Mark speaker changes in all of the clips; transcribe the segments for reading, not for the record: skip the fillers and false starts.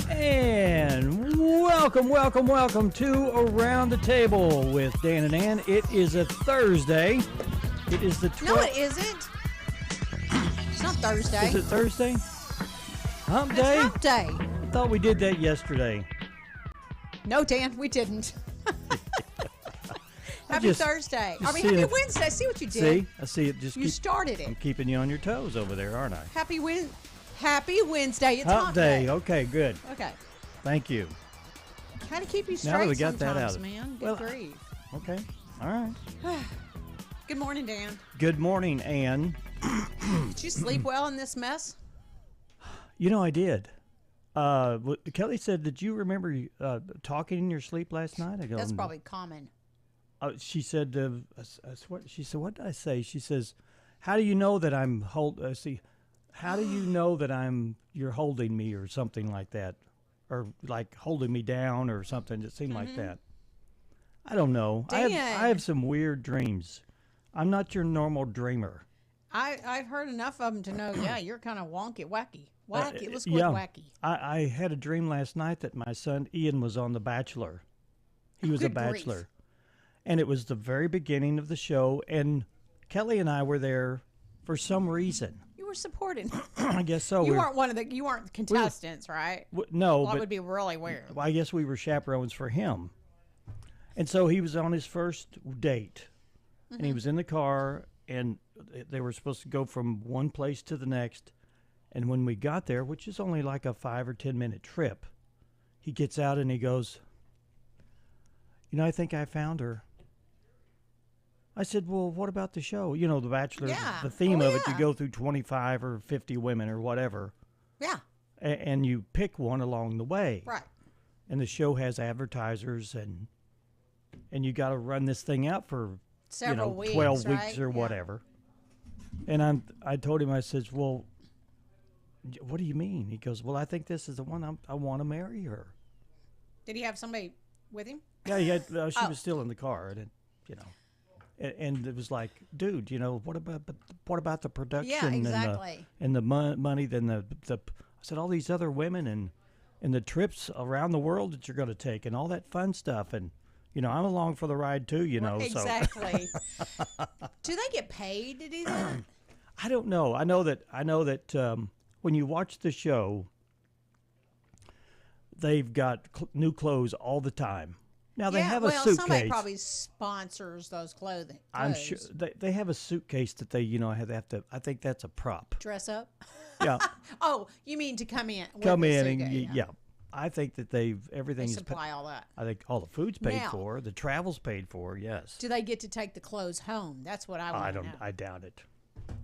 Speaker 1: And welcome to Around the Table with Dan and Ann. It is a Thursday. It is the 12th.
Speaker 2: No, it isn't. It's not Thursday.
Speaker 1: Is it Thursday? Hump Day?
Speaker 2: It's Hump Day.
Speaker 1: I thought we did that yesterday.
Speaker 2: No, Dan, we didn't. Happy Thursday. Happy Wednesday. See what you did.
Speaker 1: See? I see it.
Speaker 2: You started it.
Speaker 1: I'm keeping you on your toes over there, aren't I?
Speaker 2: Happy Wednesday. It's
Speaker 1: Hump Day. Okay, good.
Speaker 2: Okay.
Speaker 1: Thank you.
Speaker 2: Kind of keep you straight
Speaker 1: now that we got
Speaker 2: sometimes,
Speaker 1: that out
Speaker 2: man. Good grief.
Speaker 1: Okay. All right.
Speaker 2: Good morning, Dan.
Speaker 1: Good morning, Ann.
Speaker 2: Did you sleep well in this mess?
Speaker 1: You know, I did. Kelly said, did you remember talking in your sleep last night? I go,
Speaker 2: that's probably common.
Speaker 1: She said, she said, what did I say? She says, how do you know that I'm how do you know that you're holding me or something like that? Or like holding me down or something. It seemed like that. I don't know. I have some weird dreams. I'm not your normal dreamer.
Speaker 2: I've heard enough of them to know, you're kind of wacky. Let's go with wacky.
Speaker 1: I had a dream last night that my son Ian was on The Bachelor. He was a bachelor.
Speaker 2: Grief.
Speaker 1: And it was the very beginning of the show, and Kelly and I were there for some reason.
Speaker 2: You were supporting.
Speaker 1: I guess so.
Speaker 2: You weren't contestants, right?
Speaker 1: No,
Speaker 2: that would be really weird.
Speaker 1: Well, I guess we were chaperones for him. And so he was on his first date, and he was in the car, and they were supposed to go from one place to the next. And when we got there, which is only like a 5 or 10 minute trip, he gets out and he goes, I think I found her. I said, well, what about the show? The Bachelor, the theme of it, you go through 25 or 50 women or whatever.
Speaker 2: Yeah.
Speaker 1: And you pick one along the way.
Speaker 2: Right.
Speaker 1: And the show has advertisers, and you got to run this thing out for
Speaker 2: several weeks,
Speaker 1: 12
Speaker 2: right?
Speaker 1: weeks or whatever. And I told him, I said, well, what do you mean? He goes, well, I think this is the one I want to marry her.
Speaker 2: Did he have somebody with him?
Speaker 1: Yeah, he had. She was still in the car, and and it was like, dude, what about the production?
Speaker 2: Yeah, exactly.
Speaker 1: And the money, then the I said all these other women and the trips around the world that you're going to take and all that fun stuff, and I'm along for the ride too,
Speaker 2: Exactly. So. Do they get paid to do that?
Speaker 1: I don't know. I know that when you watch the show, they've got new clothes all the time. Now they have a suitcase.
Speaker 2: Somebody probably sponsors those clothing.
Speaker 1: I'm sure they have a suitcase that they have to. I think that's a prop.
Speaker 2: Dress up.
Speaker 1: Yeah.
Speaker 2: Oh, you mean to come in?
Speaker 1: Come in and yeah. I think that everything is
Speaker 2: supply all that.
Speaker 1: I think all the food's paid for, the travel's paid for. Yes.
Speaker 2: Do they get to take the clothes home? That's what I want to know.
Speaker 1: I doubt it.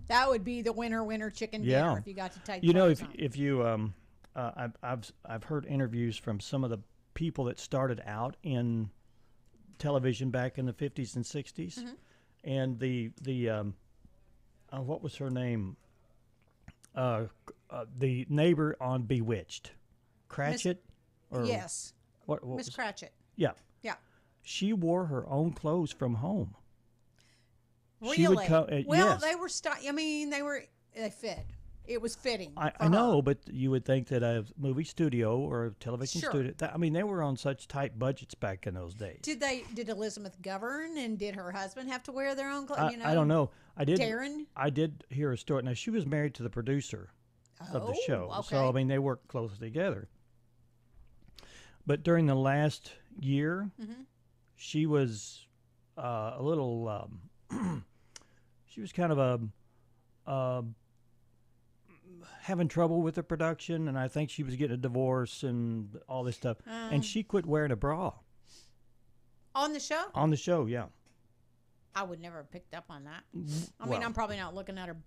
Speaker 2: That would be the winner chicken dinner if you got to take.
Speaker 1: If you I've heard interviews from some of the people that started out in television back in the 50s and 60s, and the what was her name? The neighbor on Bewitched, Cratchit,
Speaker 2: yes,
Speaker 1: what
Speaker 2: Miss Cratchit?
Speaker 1: Yeah,
Speaker 2: yeah.
Speaker 1: She wore her own clothes from home.
Speaker 2: Really?
Speaker 1: She would come, yes.
Speaker 2: They were. They fit. It was fitting.
Speaker 1: I know, but you would think that a movie studio or a television studio, they were on such tight budgets back in those days.
Speaker 2: Did Elizabeth govern, and did her husband have to wear their own clothes?
Speaker 1: I don't know.
Speaker 2: Darren?
Speaker 1: I did hear a story. Now, she was married to the producer of the show.
Speaker 2: Okay.
Speaker 1: So, they worked closely together. But during the last year, she was a little, she was kind of having trouble with the production, and I think she was getting a divorce and all this stuff. And she quit wearing a bra.
Speaker 2: On the show?
Speaker 1: On the show, yeah.
Speaker 2: I would never have picked up on that. I'm probably not looking at her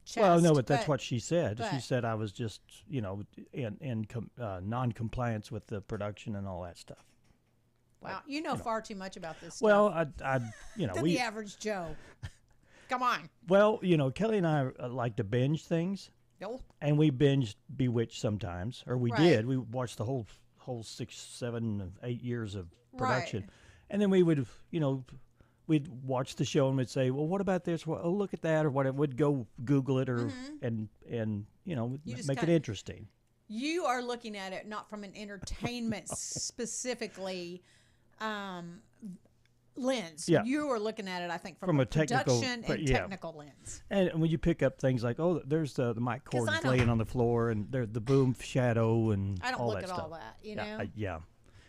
Speaker 2: chest.
Speaker 1: Well, no, but that's what she said. She said I was just, in non-compliance with the production and all that stuff.
Speaker 2: Wow, far too much about this stuff.
Speaker 1: Well, than
Speaker 2: the average Joe. Come on.
Speaker 1: Well, Kelly and I like to binge things.
Speaker 2: No.
Speaker 1: And we binged Bewitched sometimes, or we did. We watched the whole 6, 7, 8 years of production, and then we would, we'd watch the show and we'd say, well, what about this? Well, oh, look at that, or what? It would go Google it, or and make it interesting.
Speaker 2: You are looking at it not from an entertainment specifically lens.
Speaker 1: Yeah.
Speaker 2: You are looking at it, I think, from a
Speaker 1: technical
Speaker 2: production and technical lens.
Speaker 1: And when you pick up things like, oh, there's the mic cord laying on the floor, and there's the boom shadow, and
Speaker 2: I don't
Speaker 1: all
Speaker 2: look
Speaker 1: that
Speaker 2: at
Speaker 1: stuff.
Speaker 2: all that, you know?
Speaker 1: Yeah.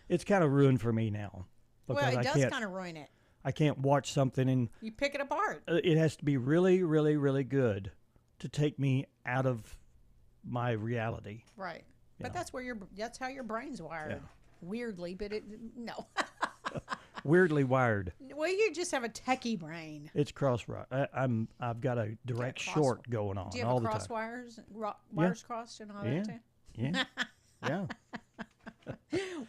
Speaker 1: It's kind of ruined for me now.
Speaker 2: Well, it does kind of ruin it.
Speaker 1: I can't watch something and
Speaker 2: you pick it apart.
Speaker 1: It has to be really, really, really good to take me out of my reality.
Speaker 2: Right. But that's how your brain's wired.
Speaker 1: Yeah.
Speaker 2: Weirdly, but no.
Speaker 1: Weirdly wired.
Speaker 2: Well, you just have a techie brain.
Speaker 1: It's I've got a direct short going on.
Speaker 2: Do you have
Speaker 1: all
Speaker 2: cross
Speaker 1: the time.
Speaker 2: wires crossed and all that too?
Speaker 1: Yeah. Yeah.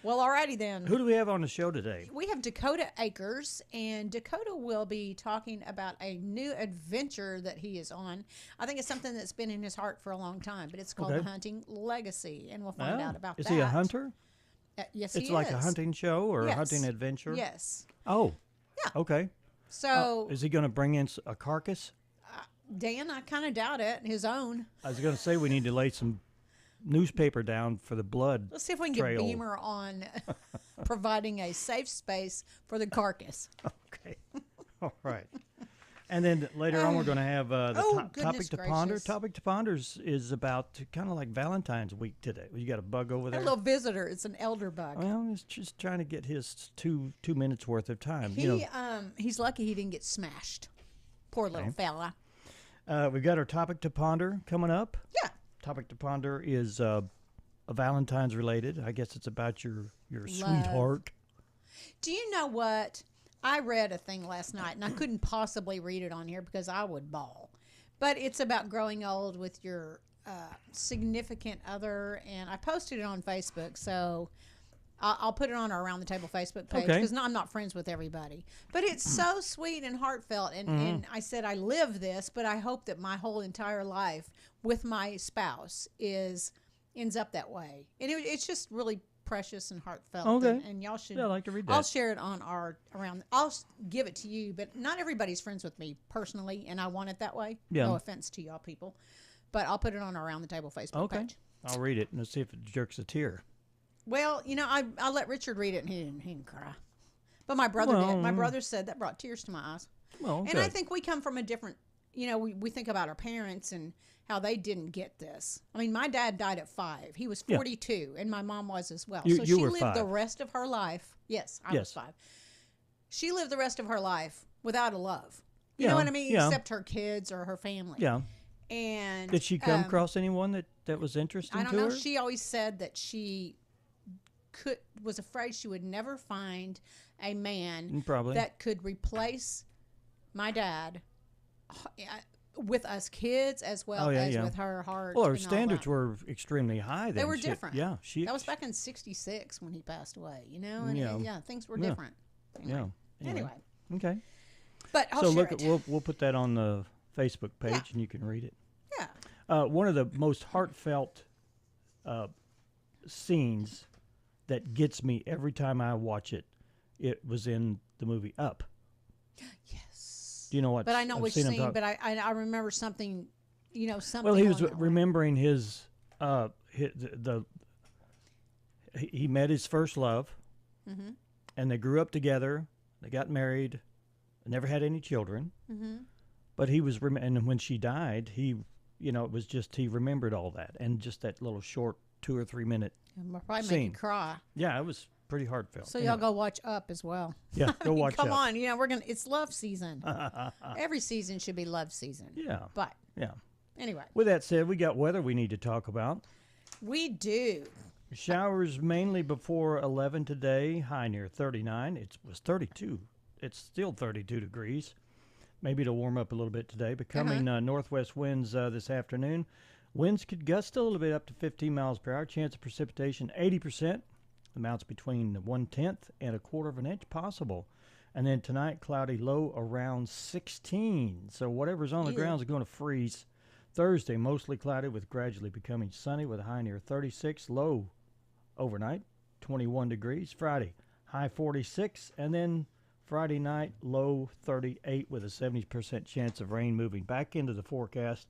Speaker 2: Well, alrighty then.
Speaker 1: Who do we have on the show today?
Speaker 2: We have Dakota Akers, and Dakota will be talking about a new adventure that he is on. I think it's something that's been in his heart for a long time, but it's called The Hunting Legacy, and we'll find out about that.
Speaker 1: Is he a hunter?
Speaker 2: Yes, he is.
Speaker 1: It's like a hunting show or a hunting adventure?
Speaker 2: Yes.
Speaker 1: Oh.
Speaker 2: Yeah.
Speaker 1: Okay.
Speaker 2: So
Speaker 1: is he going to bring in a carcass?
Speaker 2: Dan, I kind of doubt it. His own.
Speaker 1: I was going to say we need to lay some newspaper down for the blood.
Speaker 2: Let's see if we can get Beamer on providing a safe space for the carcass.
Speaker 1: Okay. All right. And then later on, we're going to have topic to ponder. Topic to ponder is about kind of like Valentine's week today. You got a bug over there?
Speaker 2: A little visitor. It's an elder bug.
Speaker 1: Well, he's just trying to get his two minutes worth of time.
Speaker 2: He's lucky he didn't get smashed. Poor little fella.
Speaker 1: We've got our topic to ponder coming up.
Speaker 2: Yeah.
Speaker 1: Topic to ponder is a Valentine's related. I guess it's about your sweetheart.
Speaker 2: Do you know what? I read a thing last night, and I couldn't possibly read it on here because I would bawl. But it's about growing old with your significant other, and I posted it on Facebook, so I'll put it on our Around the Table Facebook page because I'm not friends with everybody. But it's so sweet and heartfelt, and I said I live this, but I hope that my whole entire life with my spouse ends up that way. And it's just really precious and heartfelt.
Speaker 1: Okay.
Speaker 2: And y'all should.
Speaker 1: Yeah, I'd like to read that.
Speaker 2: I'll share it on our I'll give it to you, but not everybody's friends with me personally, and I want it that way.
Speaker 1: Yeah.
Speaker 2: No offense to y'all people, but I'll put it on our Around the Table Facebook page.
Speaker 1: I'll read it and see if it jerks a tear.
Speaker 2: Well, I let Richard read it, and he didn't cry, but my brother did. My brother said that brought tears to my eyes.
Speaker 1: Well,
Speaker 2: and I think we come from a different. We think about our parents and how they didn't get this. I mean, my dad died at 5. He was 42, and my mom was as well. So she lived
Speaker 1: 5.
Speaker 2: the rest of her life. Yes, I was 5. She lived the rest of her life without a love. You know what I mean? Except her kids or her family.
Speaker 1: Yeah.
Speaker 2: And
Speaker 1: did she come across anyone that was interesting to her?
Speaker 2: I don't know. She always said that she was afraid she would never find a man that could replace my dad with us kids as well as with her heart.
Speaker 1: Well, her standards were extremely high then.
Speaker 2: They were different.
Speaker 1: Yeah.
Speaker 2: That was back in 1966 when he passed away, and things were different. Anyway.
Speaker 1: Okay.
Speaker 2: But I'll share it.
Speaker 1: We'll put that on the Facebook page and you can read it.
Speaker 2: Yeah.
Speaker 1: One of the most heartfelt scenes that gets me every time I watch it, it was in the movie Up.
Speaker 2: Yes.
Speaker 1: Do you know what?
Speaker 2: But I know which scene. But I remember something. Something.
Speaker 1: Well, he was remembering his he met his first love, and they grew up together. They got married, never had any children. But he was, and when she died, he, it was just he remembered all that, and just that little short 2 or 3 minute
Speaker 2: probably
Speaker 1: scene.
Speaker 2: Make you cry.
Speaker 1: Yeah, it was pretty heartfelt.
Speaker 2: So y'all go watch Up as well.
Speaker 1: Yeah, go watch
Speaker 2: Come
Speaker 1: Up.
Speaker 2: on, it's love season. Every season should be love season.
Speaker 1: Yeah.
Speaker 2: But
Speaker 1: yeah.
Speaker 2: Anyway.
Speaker 1: With that said, we got weather we need to talk about.
Speaker 2: We do.
Speaker 1: Showers mainly before 11 today. High near 39. It was 32. It's still 32 degrees. Maybe it'll warm up a little bit today. Becoming northwest winds this afternoon. Winds could gust a little bit up to 15 miles per hour. Chance of precipitation 80%. Amounts between 1/10 and 1/4 of an inch possible. And then tonight, cloudy, low around 16. So whatever's on the ground is going to freeze. Thursday, mostly cloudy with gradually becoming sunny with a high near 36. Low overnight, 21 degrees. Friday, high 46. And then Friday night, low 38 with a 70% chance of rain moving back into the forecast.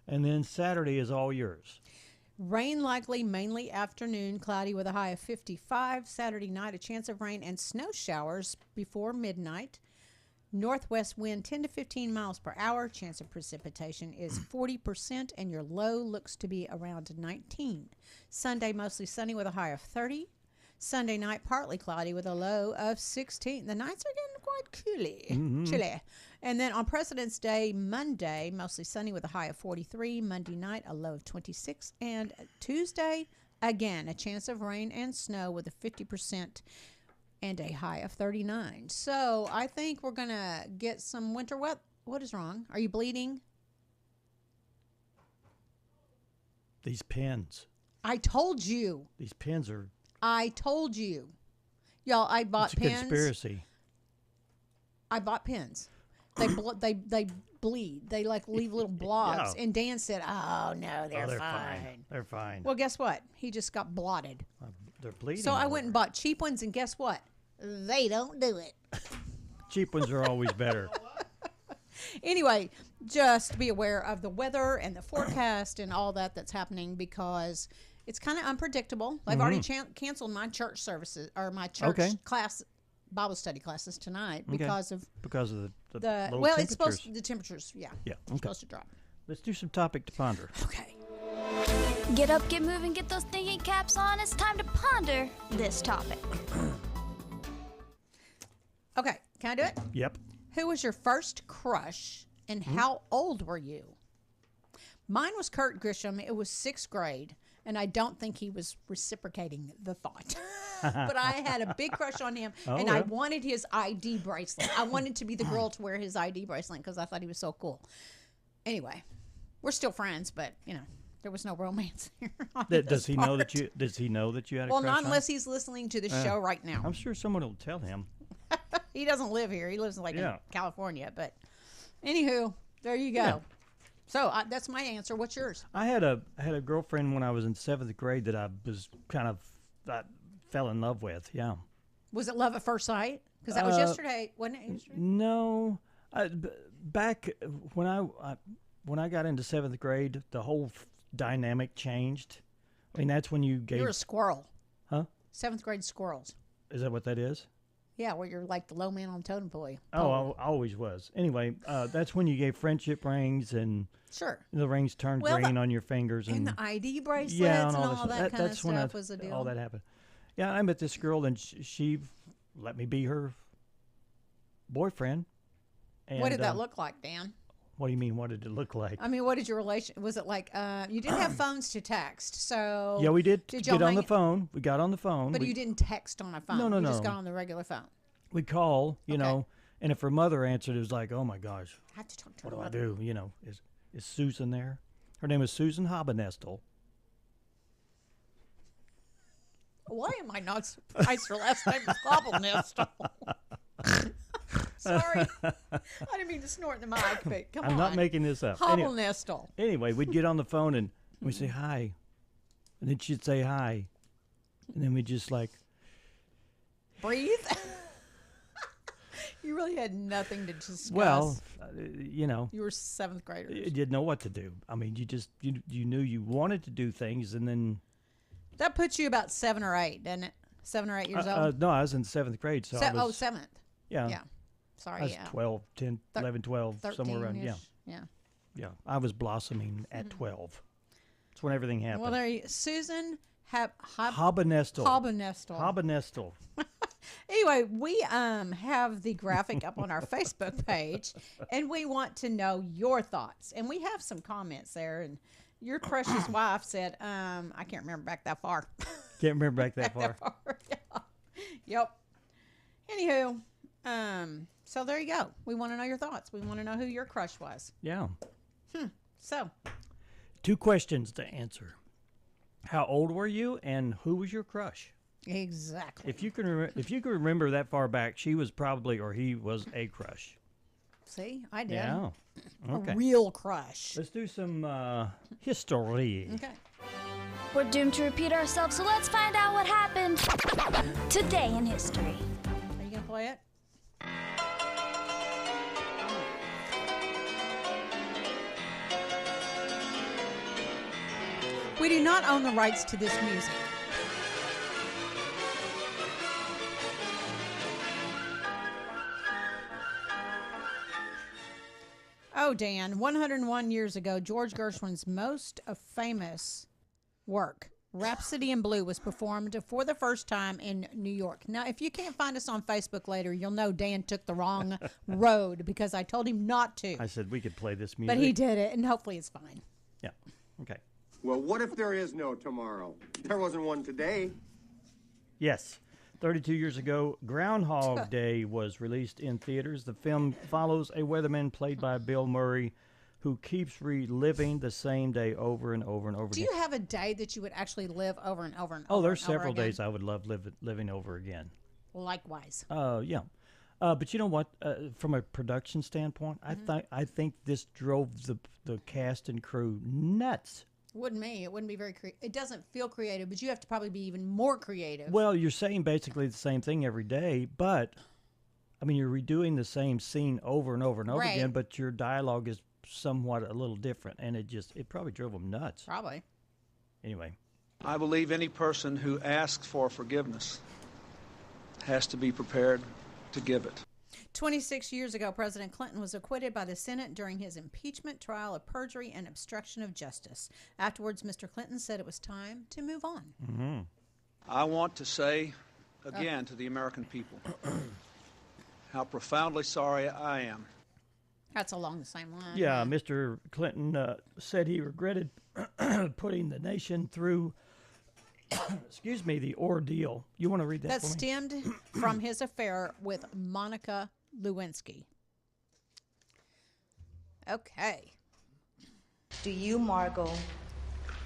Speaker 1: And then Saturday is all yours.
Speaker 2: Rain likely, mainly afternoon, cloudy with a high of 55. Saturday night, a chance of rain and snow showers before midnight. Northwest wind 10 to 15 miles per hour. Chance of precipitation is 40%, and your low looks to be around 19. Sunday, mostly sunny with a high of 30. Sunday night, partly cloudy with a low of 16. The nights are getting quite chilly. And then on President's Day, Monday, mostly sunny with a high of 43. Monday night, a low of 26. And Tuesday, again, a chance of rain and snow with a 50% and a high of 39. So I think we're going to get some winter wet. What is wrong? Are you bleeding?
Speaker 1: These pens.
Speaker 2: I told you.
Speaker 1: These pens are...
Speaker 2: I told you. Y'all, I bought
Speaker 1: it's a
Speaker 2: pens.
Speaker 1: conspiracy.
Speaker 2: I bought pens. They they bleed. They like leave little blobs.
Speaker 1: Yeah.
Speaker 2: And Dan said, "Oh no, they're
Speaker 1: fine.
Speaker 2: fine.
Speaker 1: They're fine.
Speaker 2: Well, guess what? He just got blotted.
Speaker 1: They're bleeding.
Speaker 2: So I went and bought cheap ones, and guess what? They don't do it.
Speaker 1: Cheap ones are always better.
Speaker 2: Anyway, just be aware of the weather and the forecast and all that's happening because it's kind of unpredictable. I've already canceled my church services or my church class Bible study classes tonight because of
Speaker 1: the low
Speaker 2: well,
Speaker 1: temperatures.
Speaker 2: it's supposed the temperatures, yeah, supposed to drop.
Speaker 1: Let's do some topic to ponder.
Speaker 2: Okay.
Speaker 3: Get up, get moving, get those thinking caps on. It's time to ponder this topic.
Speaker 2: Okay, can I do it?
Speaker 1: Yep.
Speaker 2: Who was your first crush and how old were you? Mine was Kurt Grisham. It was 6th grade, and I don't think he was reciprocating the thought. But I had a big crush on him, and I wanted his ID bracelet. I wanted to be the girl to wear his ID bracelet because I thought he was so cool. Anyway, we're still friends, but, you know, there was no romance here.
Speaker 1: Does he know that you? Does he know that you had a crush
Speaker 2: Well, not
Speaker 1: on
Speaker 2: unless he's listening to the show right now.
Speaker 1: I'm sure someone will tell him.
Speaker 2: He doesn't live here. He lives in California. But anywho, there you go. Yeah. So that's my answer. What's yours?
Speaker 1: I had a girlfriend when I was in 7th grade that I was I fell in love with. Yeah.
Speaker 2: Was it love at first sight? Because that was yesterday, wasn't it? Yesterday?
Speaker 1: No. Back when I got into 7th grade, the whole dynamic changed. I mean, that's when you gave.
Speaker 2: You're a squirrel.
Speaker 1: Huh?
Speaker 2: 7th grade squirrels.
Speaker 1: Is that what that is?
Speaker 2: Yeah, where you're like the low man on the totem pole.
Speaker 1: Oh, I always was. Anyway, that's when you gave friendship rings and the rings turned green on your fingers and
Speaker 2: the ID bracelets
Speaker 1: and
Speaker 2: all that kind of stuff was a deal.
Speaker 1: All that happened. Yeah, I met this girl and she let me be her boyfriend. And,
Speaker 2: what did that look like, Dan?
Speaker 1: What do you mean? What did it look like?
Speaker 2: I mean, what did your relation? Was it like you didn't have phones to text? So
Speaker 1: yeah, we did get on the phone. We got on the phone,
Speaker 2: but you didn't text on a phone. No. You just got on the regular phone.
Speaker 1: We'd call, you know, and if her mother answered, it was like, oh my gosh,
Speaker 2: I have to talk to her.
Speaker 1: What do I do? You know, is Susan there? Her name is Susan Hobenestel.
Speaker 2: Why am I not surprised her last name is Hobenestel? Sorry. I didn't mean to snort in the mic, but come on.
Speaker 1: I'm not making this up.
Speaker 2: Hobenestel.
Speaker 1: Anyway, we'd get on the phone and we'd say hi. And then she'd say hi. And then we'd just like...
Speaker 2: breathe? You really had nothing to discuss.
Speaker 1: Well, you know.
Speaker 2: You were 7th graders.
Speaker 1: You didn't know what to do. I mean, you knew you wanted to do things and then...
Speaker 2: That puts you about 7 or 8, doesn't it? 7 or 8 years old?
Speaker 1: No, I was in 7th grade. So I was,
Speaker 2: 7th.
Speaker 1: Yeah.
Speaker 2: Yeah. Sorry,
Speaker 1: I was 12, 10, 11, 12, somewhere around. Yeah. I was blossoming at 12. That's when everything happened.
Speaker 2: Well, there you Susan
Speaker 1: Hobenestel.
Speaker 2: Hobenestel. Anyway, we have the graphic up on our Facebook page, and we want to know your thoughts. And we have some comments there. And your precious wife said, I can't remember back that far.
Speaker 1: Can't remember back that far.
Speaker 2: Yeah. Yep. Anywho, so there you go. We want to know your thoughts. We want to know who your crush was.
Speaker 1: Yeah.
Speaker 2: So
Speaker 1: 2 questions to answer. How old were you, and who was your crush?
Speaker 2: Exactly.
Speaker 1: If you can remember that far back, she was probably or he was a crush.
Speaker 2: See, I did.
Speaker 1: Yeah. Okay.
Speaker 2: A real crush.
Speaker 1: Let's do some history.
Speaker 2: Okay.
Speaker 3: We're doomed to repeat ourselves, so let's find out what happened today in history.
Speaker 2: Are you gonna play it? We do not own the rights to this music. Oh, Dan, 101 years ago, George Gershwin's most famous work, Rhapsody in Blue, was performed for the first time in New York. Now, if you can't find us on Facebook later, you'll know Dan took the wrong road because I told him not to.
Speaker 1: I said we could play this music.
Speaker 2: But he did it, and hopefully it's fine.
Speaker 1: Yeah. Okay.
Speaker 4: Well, what if there is no tomorrow? There wasn't one today.
Speaker 1: Yes. 32 years ago, Groundhog Day was released in theaters. The film follows a weatherman played by Bill Murray who keeps reliving the same day over and over and over
Speaker 2: Do
Speaker 1: again.
Speaker 2: you have a day that you would actually live over and over and
Speaker 1: Oh,
Speaker 2: over
Speaker 1: there's
Speaker 2: and over
Speaker 1: several
Speaker 2: again?
Speaker 1: days I would love living over again.
Speaker 2: Likewise.
Speaker 1: Yeah. But you know what? From a production standpoint, I think this drove the cast and crew nuts.
Speaker 2: Wouldn't me. It wouldn't be very creative. It doesn't feel creative, but you have to probably be even more creative.
Speaker 1: Well, you're saying basically the same thing every day, but I mean, you're redoing the same scene over and over and over
Speaker 2: Right.
Speaker 1: again, but your dialogue is somewhat a little different, and it probably drove them nuts.
Speaker 2: Probably.
Speaker 1: Anyway,
Speaker 5: I believe any person who asks for forgiveness has to be prepared to give it.
Speaker 2: 26 years ago, President Clinton was acquitted by the Senate during his impeachment trial of perjury and obstruction of justice. Afterwards, Mr. Clinton said it was time to move on.
Speaker 5: I want to say again to the American people how profoundly sorry I am.
Speaker 2: That's along the same line.
Speaker 1: yeah, Mr. Clinton said he regretted putting the nation through, excuse me, the ordeal. You want to read that
Speaker 2: That
Speaker 1: for me?
Speaker 2: stemmed from his affair with Monica Lewinsky. Okay.
Speaker 6: Do you, Margot,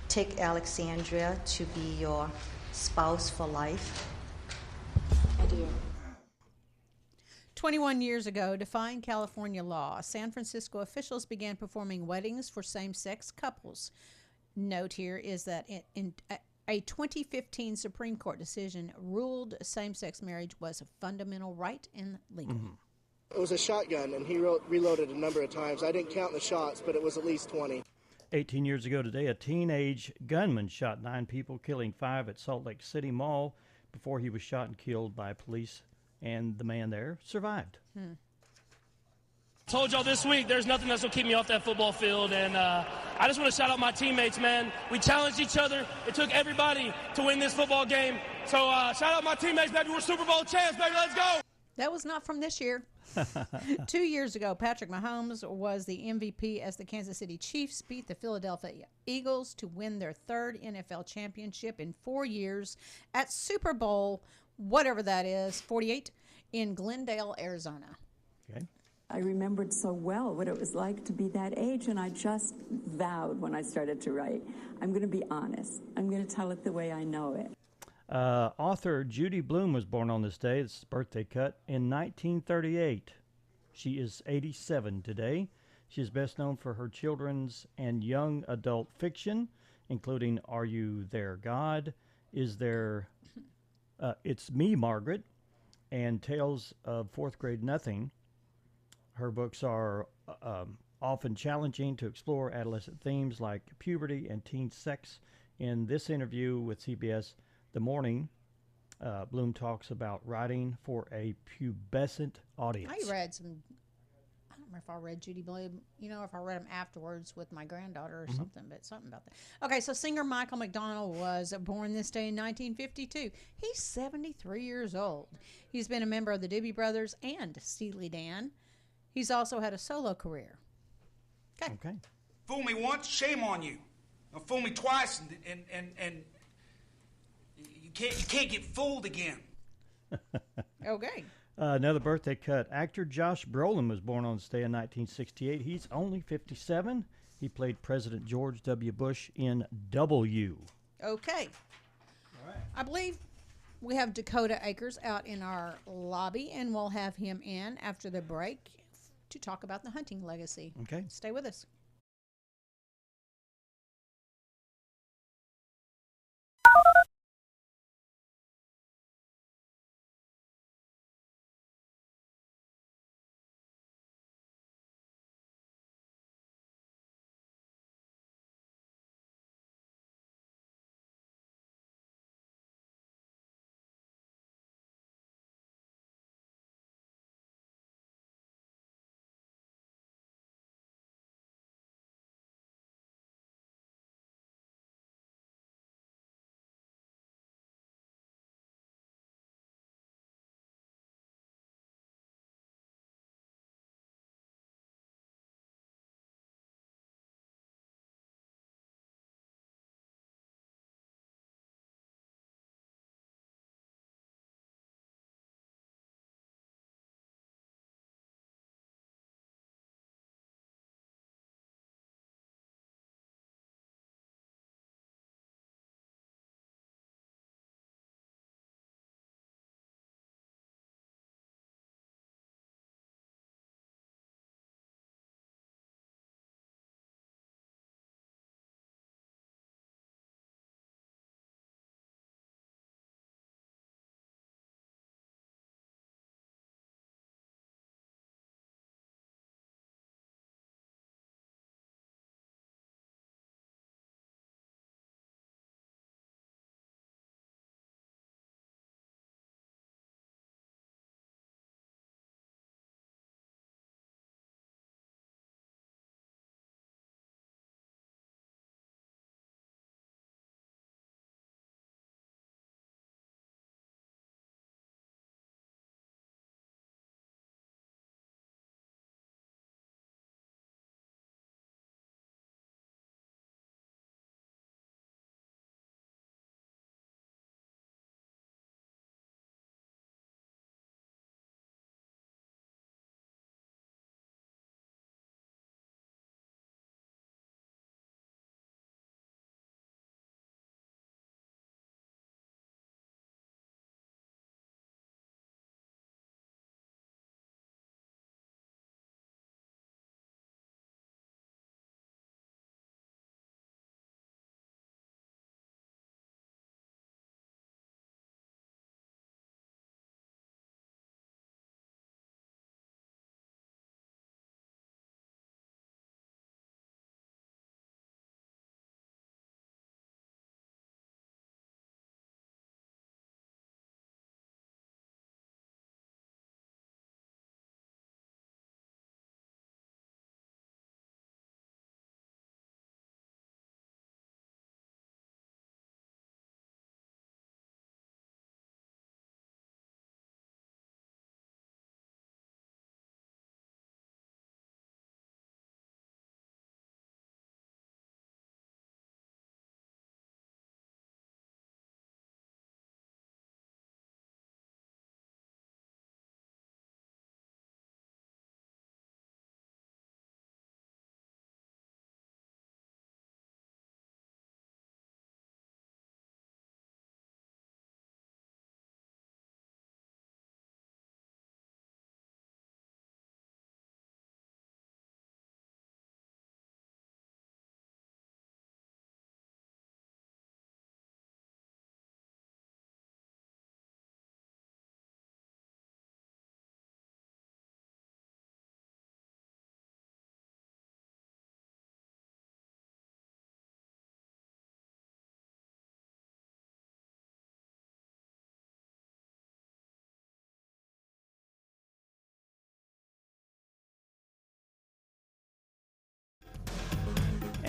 Speaker 6: take Alexandria to be your spouse for life?
Speaker 7: I do.
Speaker 2: 21 years ago, defying California law, San Francisco officials began performing weddings for same-sex couples. Note here is that in a 2015 Supreme Court decision ruled same-sex marriage was a fundamental right and legal.
Speaker 8: It was a shotgun, and he reloaded a number of times. I didn't count the shots, but it was at least 20.
Speaker 1: 18 years ago today, a teenage gunman shot 9 people, killing 5 at Salt Lake City Mall before he was shot and killed by police, and the man there survived.
Speaker 9: Told y'all this week, there's nothing that's going to keep me off that football field, and I just want to shout out my teammates, man. We challenged each other. It took everybody to win this football game. So shout out my teammates, baby. We're Super Bowl champs, baby. Let's go.
Speaker 2: That was not from this year. 2 years ago, Patrick Mahomes was the MVP as the Kansas City Chiefs beat the Philadelphia Eagles to win their 3rd NFL championship in 4 years at Super Bowl, whatever that is, 48, in Glendale, Arizona.
Speaker 1: Okay.
Speaker 7: I remembered so well what it was like to be that age, and I just vowed when I started to write, I'm going to be honest. I'm going to tell it the way I know it.
Speaker 1: Author Judy Blume was born on this day. It's birthday cut in 1938. She is 87 today. She is best known for her children's and young adult fiction, including Are You There, God? Is There... It's Me, Margaret, and Tales of Fourth Grade Nothing. Her books are often challenging to explore adolescent themes like puberty and teen sex. In this interview with CBS The Morning, Bloom talks about writing for a pubescent audience.
Speaker 2: I read some, I don't remember if I read Judy Blume, if I read them afterwards with my granddaughter or something, but something about that. Okay, so singer Michael McDonald was born this day in 1952. He's 73 years old. He's been a member of the Doobie Brothers and Steely Dan. He's also had a solo career.
Speaker 1: Okay.
Speaker 10: Fool me once, shame on you. Now fool me twice, and you can't get fooled again.
Speaker 2: Okay.
Speaker 1: Another birthday cut. Actor Josh Brolin was born on this day in 1968. He's only 57. He played President George W. Bush in W.
Speaker 2: Okay. All right. I believe we have Dakota Akers out in our lobby, and we'll have him in after the break to talk about the hunting legacy.
Speaker 1: Okay.
Speaker 2: Stay with us.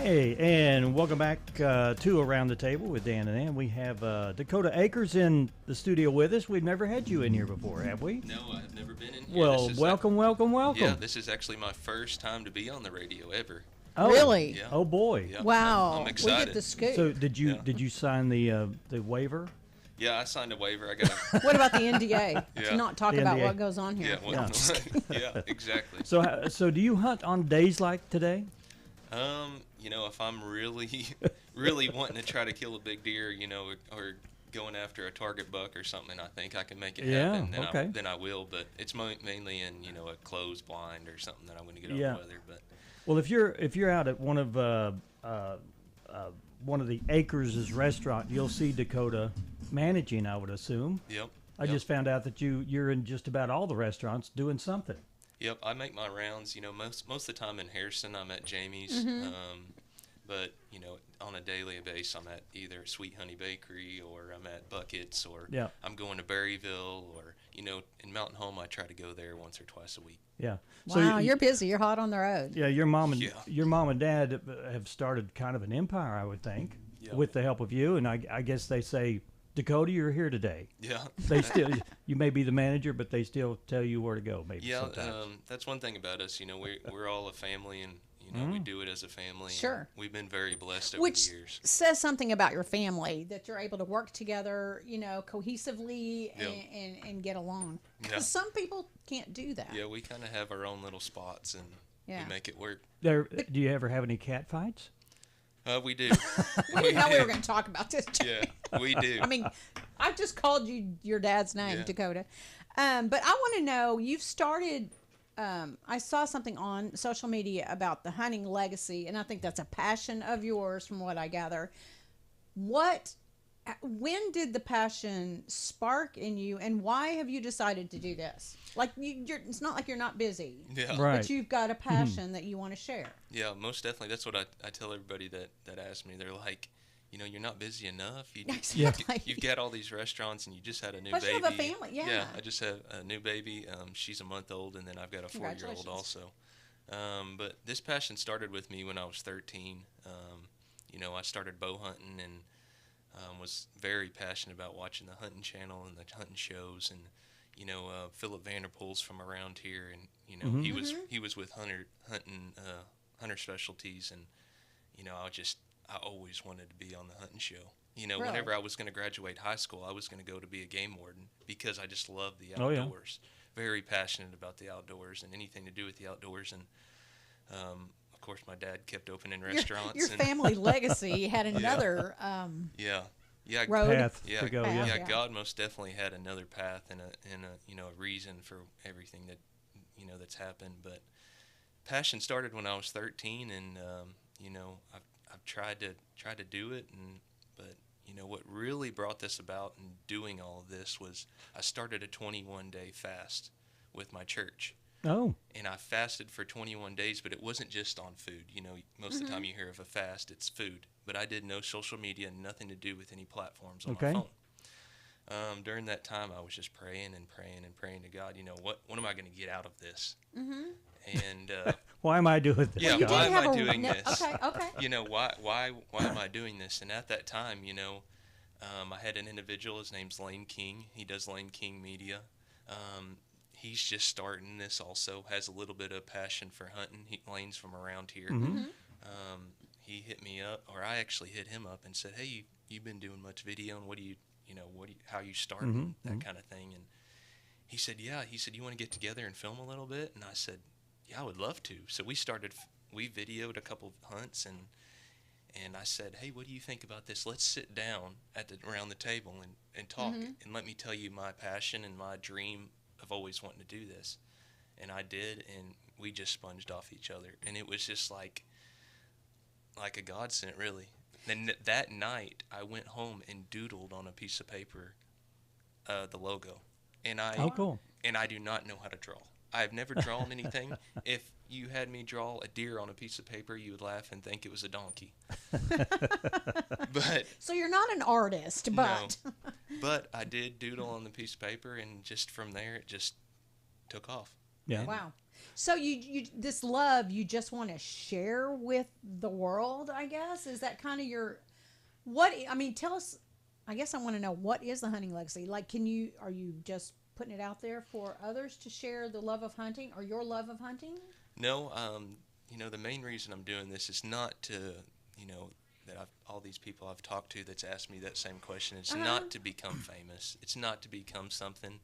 Speaker 1: Hey, and welcome back to Around the Table with Dan and Ann. We have Dakota Akers in the studio with us. We've never had you in here before, have we?
Speaker 11: No, I've never been in here.
Speaker 1: Well, welcome.
Speaker 11: Yeah, this is actually my first time to be on the radio ever.
Speaker 1: Oh,
Speaker 2: really?
Speaker 11: Yeah.
Speaker 1: Oh boy!
Speaker 11: Yeah,
Speaker 2: Wow!
Speaker 11: I'm excited.
Speaker 2: We get the scoop.
Speaker 1: So did you sign the waiver?
Speaker 11: Yeah, I signed a waiver. I got.
Speaker 2: What about the NDA?
Speaker 11: Yeah.
Speaker 2: To not talk
Speaker 1: The
Speaker 2: about
Speaker 1: NDA.
Speaker 2: what goes on here.
Speaker 11: Yeah, exactly.
Speaker 1: So do you hunt on days like today?
Speaker 11: If I'm really, really wanting to try to kill a big deer, or going after a target buck or something, I think I can make it happen.
Speaker 1: Yeah, okay.
Speaker 11: Then I will, but it's mainly in, a closed blind or something that I'm going to get on
Speaker 1: Yeah.
Speaker 11: the weather. But
Speaker 1: Well, if you're out at one of the Akers' restaurant, you'll see Dakota managing, I would assume.
Speaker 11: Yep.
Speaker 1: I just found out that you're in just about all the restaurants doing something.
Speaker 11: Yep, I make my rounds. Most of the time in Harrison, I'm at Jamie's.
Speaker 2: Mm-hmm.
Speaker 11: But on a daily basis, I'm at either Sweet Honey Bakery or I'm at Buckets or
Speaker 1: Yeah.
Speaker 11: I'm going to Berryville or in Mountain Home. I try to go there once or twice a week.
Speaker 1: Yeah.
Speaker 2: Wow, you're busy. You're hot on the road.
Speaker 1: Yeah, your mom and dad have started kind of an empire, I would think, with the help of you. And I guess they say, Dakota, you're here today.
Speaker 11: Yeah.
Speaker 1: They still, you may be the manager, but they still tell you where to go. Maybe sometimes.
Speaker 11: That's one thing about us. We're all a family, and we do it as a family.
Speaker 2: Sure.
Speaker 11: We've been very blessed over
Speaker 2: Which
Speaker 11: the years.
Speaker 2: says something about your family, that you're able to work together, cohesively and get along. Because some people can't do that.
Speaker 11: Yeah, we kind of have our own little spots, and we make it work.
Speaker 1: Do you ever have any cat fights?
Speaker 11: We do.
Speaker 2: We didn't know we were going to talk about this.
Speaker 11: Yeah, we do.
Speaker 2: I mean, I just called you your dad's name, Dakota. But I want to know, you've started, I saw something on social media about the hunting legacy, and I think that's a passion of yours from what I gather. When did the passion spark in you, and why have you decided to do this? Like, it's not like you're not busy,
Speaker 1: Right.
Speaker 2: but you've got a passion that you want to share.
Speaker 11: Yeah, most definitely. That's what I tell everybody that asks me. They're like, you're not busy enough. You've got all these restaurants, and you just had a new
Speaker 2: But
Speaker 11: baby.
Speaker 2: you have a family,
Speaker 11: Yeah, I just have a new baby. She's a month old, and then I've got a 4-year-old also. But this passion started with me when I was 13. I started bow hunting and was very passionate about watching the hunting channel and the hunting shows, and Philip Vanderpool's from around here, and he was with Hunter Specialties, and I always wanted to be on the hunting show.
Speaker 2: Really?
Speaker 11: Whenever I was going to graduate high school, I was going to go to be a game warden because I just love the
Speaker 1: Oh, yeah.
Speaker 11: outdoors. Very passionate about the outdoors and anything to do with the outdoors, and of course my dad kept opening restaurants.
Speaker 2: Your family legacy had another road.
Speaker 1: Path to go.
Speaker 11: Yeah, God most definitely had another path and a reason for everything that that's happened. But passion started when I was 13, and I've tried to do it, but what really brought this about and doing all of this was I started a 21-day fast with my church.
Speaker 1: Oh.
Speaker 11: And I fasted for 21 days, but it wasn't just on food. Most of the time you hear of a fast, it's food. But I did no social media, nothing to do with any platforms on my phone. During that time, I was just praying and praying and praying to God, what am I going to get out of this? And
Speaker 1: why am I doing this?
Speaker 11: Yeah,
Speaker 2: Well,
Speaker 11: why am I doing this?
Speaker 2: Okay.
Speaker 11: Why am I doing this? And at that time, I had an individual. His name's Lane King. He does Lane King Media. He's just starting this. Also has a little bit of passion for hunting. Lane's from around here. He hit me up, or I actually hit him up and said, "Hey, you've been doing much video, and how you starting that kind of thing?" And he said, "Yeah." He said, "You want to get together and film a little bit?" And I said, "Yeah, I would love to." So we videoed a couple of hunts, and I said, "Hey, what do you think about this? Let's sit down around the table and talk, and let me tell you my passion and my dream of always wanting to do this." And I did, and we just sponged off each other, and it was just like a godsend, really. And that night, I went home and doodled on a piece of paper the logo, and
Speaker 1: cool.
Speaker 11: And I do not know how to draw. I've never drawn anything. If you had me draw a deer on a piece of paper, you would laugh and think it was a donkey. But
Speaker 2: So you're not an artist, but
Speaker 11: but I did doodle on the piece of paper, and just from there it just took off.
Speaker 1: Yeah.
Speaker 2: Wow. So you this love you just want to share with the world, I guess? Is that kind of your tell us. I guess I want to know, what is the hunting legacy? Like, are you just putting it out there for others to share the love of hunting or your love of hunting?
Speaker 11: No, the main reason I'm doing this is not to, all these people I've talked to that's asked me that same question. It's not to become famous. It's not to become something.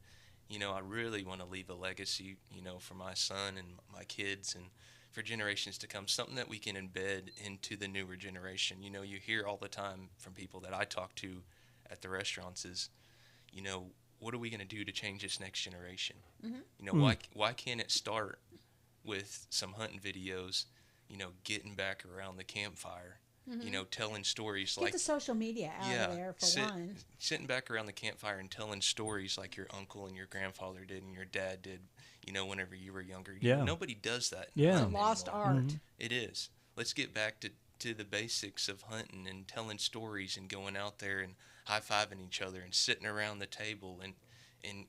Speaker 11: I really want to leave a legacy, for my son and my kids and for generations to come, something that we can embed into the newer generation. You hear all the time from people that I talk to at the restaurants is, what are we going to do to change this next generation? Why can't it start with some hunting videos, getting back around the campfire, telling stories
Speaker 2: Get the social media out of there for one.
Speaker 11: Sitting back around the campfire and telling stories like your uncle and your grandfather did and your dad did, whenever you were younger. Nobody does that.
Speaker 2: It's a lost art.
Speaker 11: It is. Let's get back to the basics of hunting and telling stories and going out there and high-fiving each other and sitting around the table and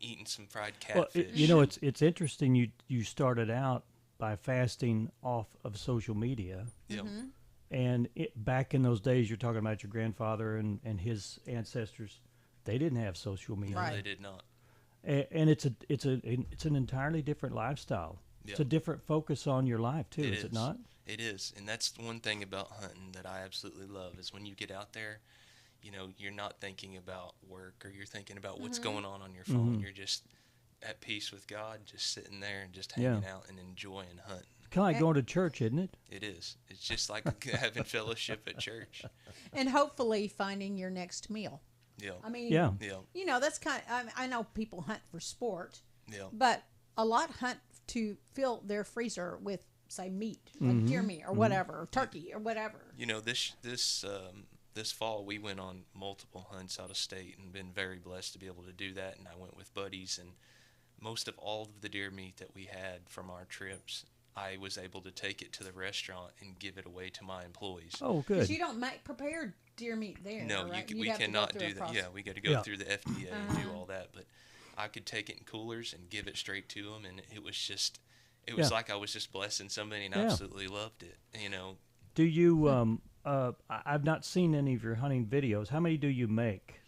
Speaker 11: eating some fried catfish.
Speaker 1: Well, it's interesting. You started out by fasting off of social media.
Speaker 11: Yeah.
Speaker 1: And back in those days, you're talking about your grandfather and his ancestors. They didn't have social media.
Speaker 11: No, they did not.
Speaker 1: And it's an entirely different lifestyle.
Speaker 11: Yeah.
Speaker 1: It's a different focus on your life too, is it not?
Speaker 11: It is, and that's one thing about hunting that I absolutely love is when you get out there, you're not thinking about work or you're thinking about what's going on your phone. You're just at peace with God, just sitting there and just hanging out and enjoying hunting.
Speaker 1: Kind of like going to church, isn't it?
Speaker 11: It is. It's just like having fellowship at church.
Speaker 2: And hopefully finding your next meal.
Speaker 11: Yeah.
Speaker 2: I mean, that's kind of, I know people hunt for sport, but a lot hunt to fill their freezer with, say, meat, like deer meat or whatever, or turkey or whatever.
Speaker 11: This fall we went on multiple hunts out of state and been very blessed to be able to do that. And I went with buddies, and most of all of the deer meat that we had from our trips, I was able to take it to the restaurant and give it away to my employees.
Speaker 1: Oh, good.
Speaker 2: Because you don't make prepared deer meat there.
Speaker 11: No,
Speaker 2: right?
Speaker 11: we cannot do that. Yeah, we got to go through the FDA and do all that. But I could take it in coolers and give it straight to them, and it was like I was just blessing somebody, and I absolutely loved it.
Speaker 1: Do you? I've not seen any of your hunting videos. How many do you make?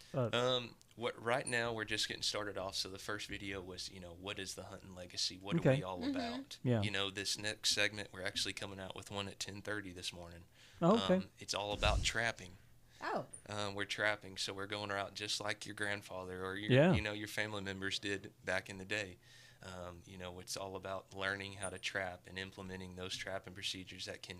Speaker 11: Right now we're just getting started off. So the first video was, what is the hunting legacy? What are we all about?
Speaker 1: Yeah.
Speaker 11: This next segment we're actually coming out with one at 10:30 this morning.
Speaker 1: Oh, okay.
Speaker 11: It's all about trapping.
Speaker 2: Oh.
Speaker 11: We're trapping, so we're going out just like your grandfather or your family members did back in the day. It's all about learning how to trap and implementing those trapping procedures that can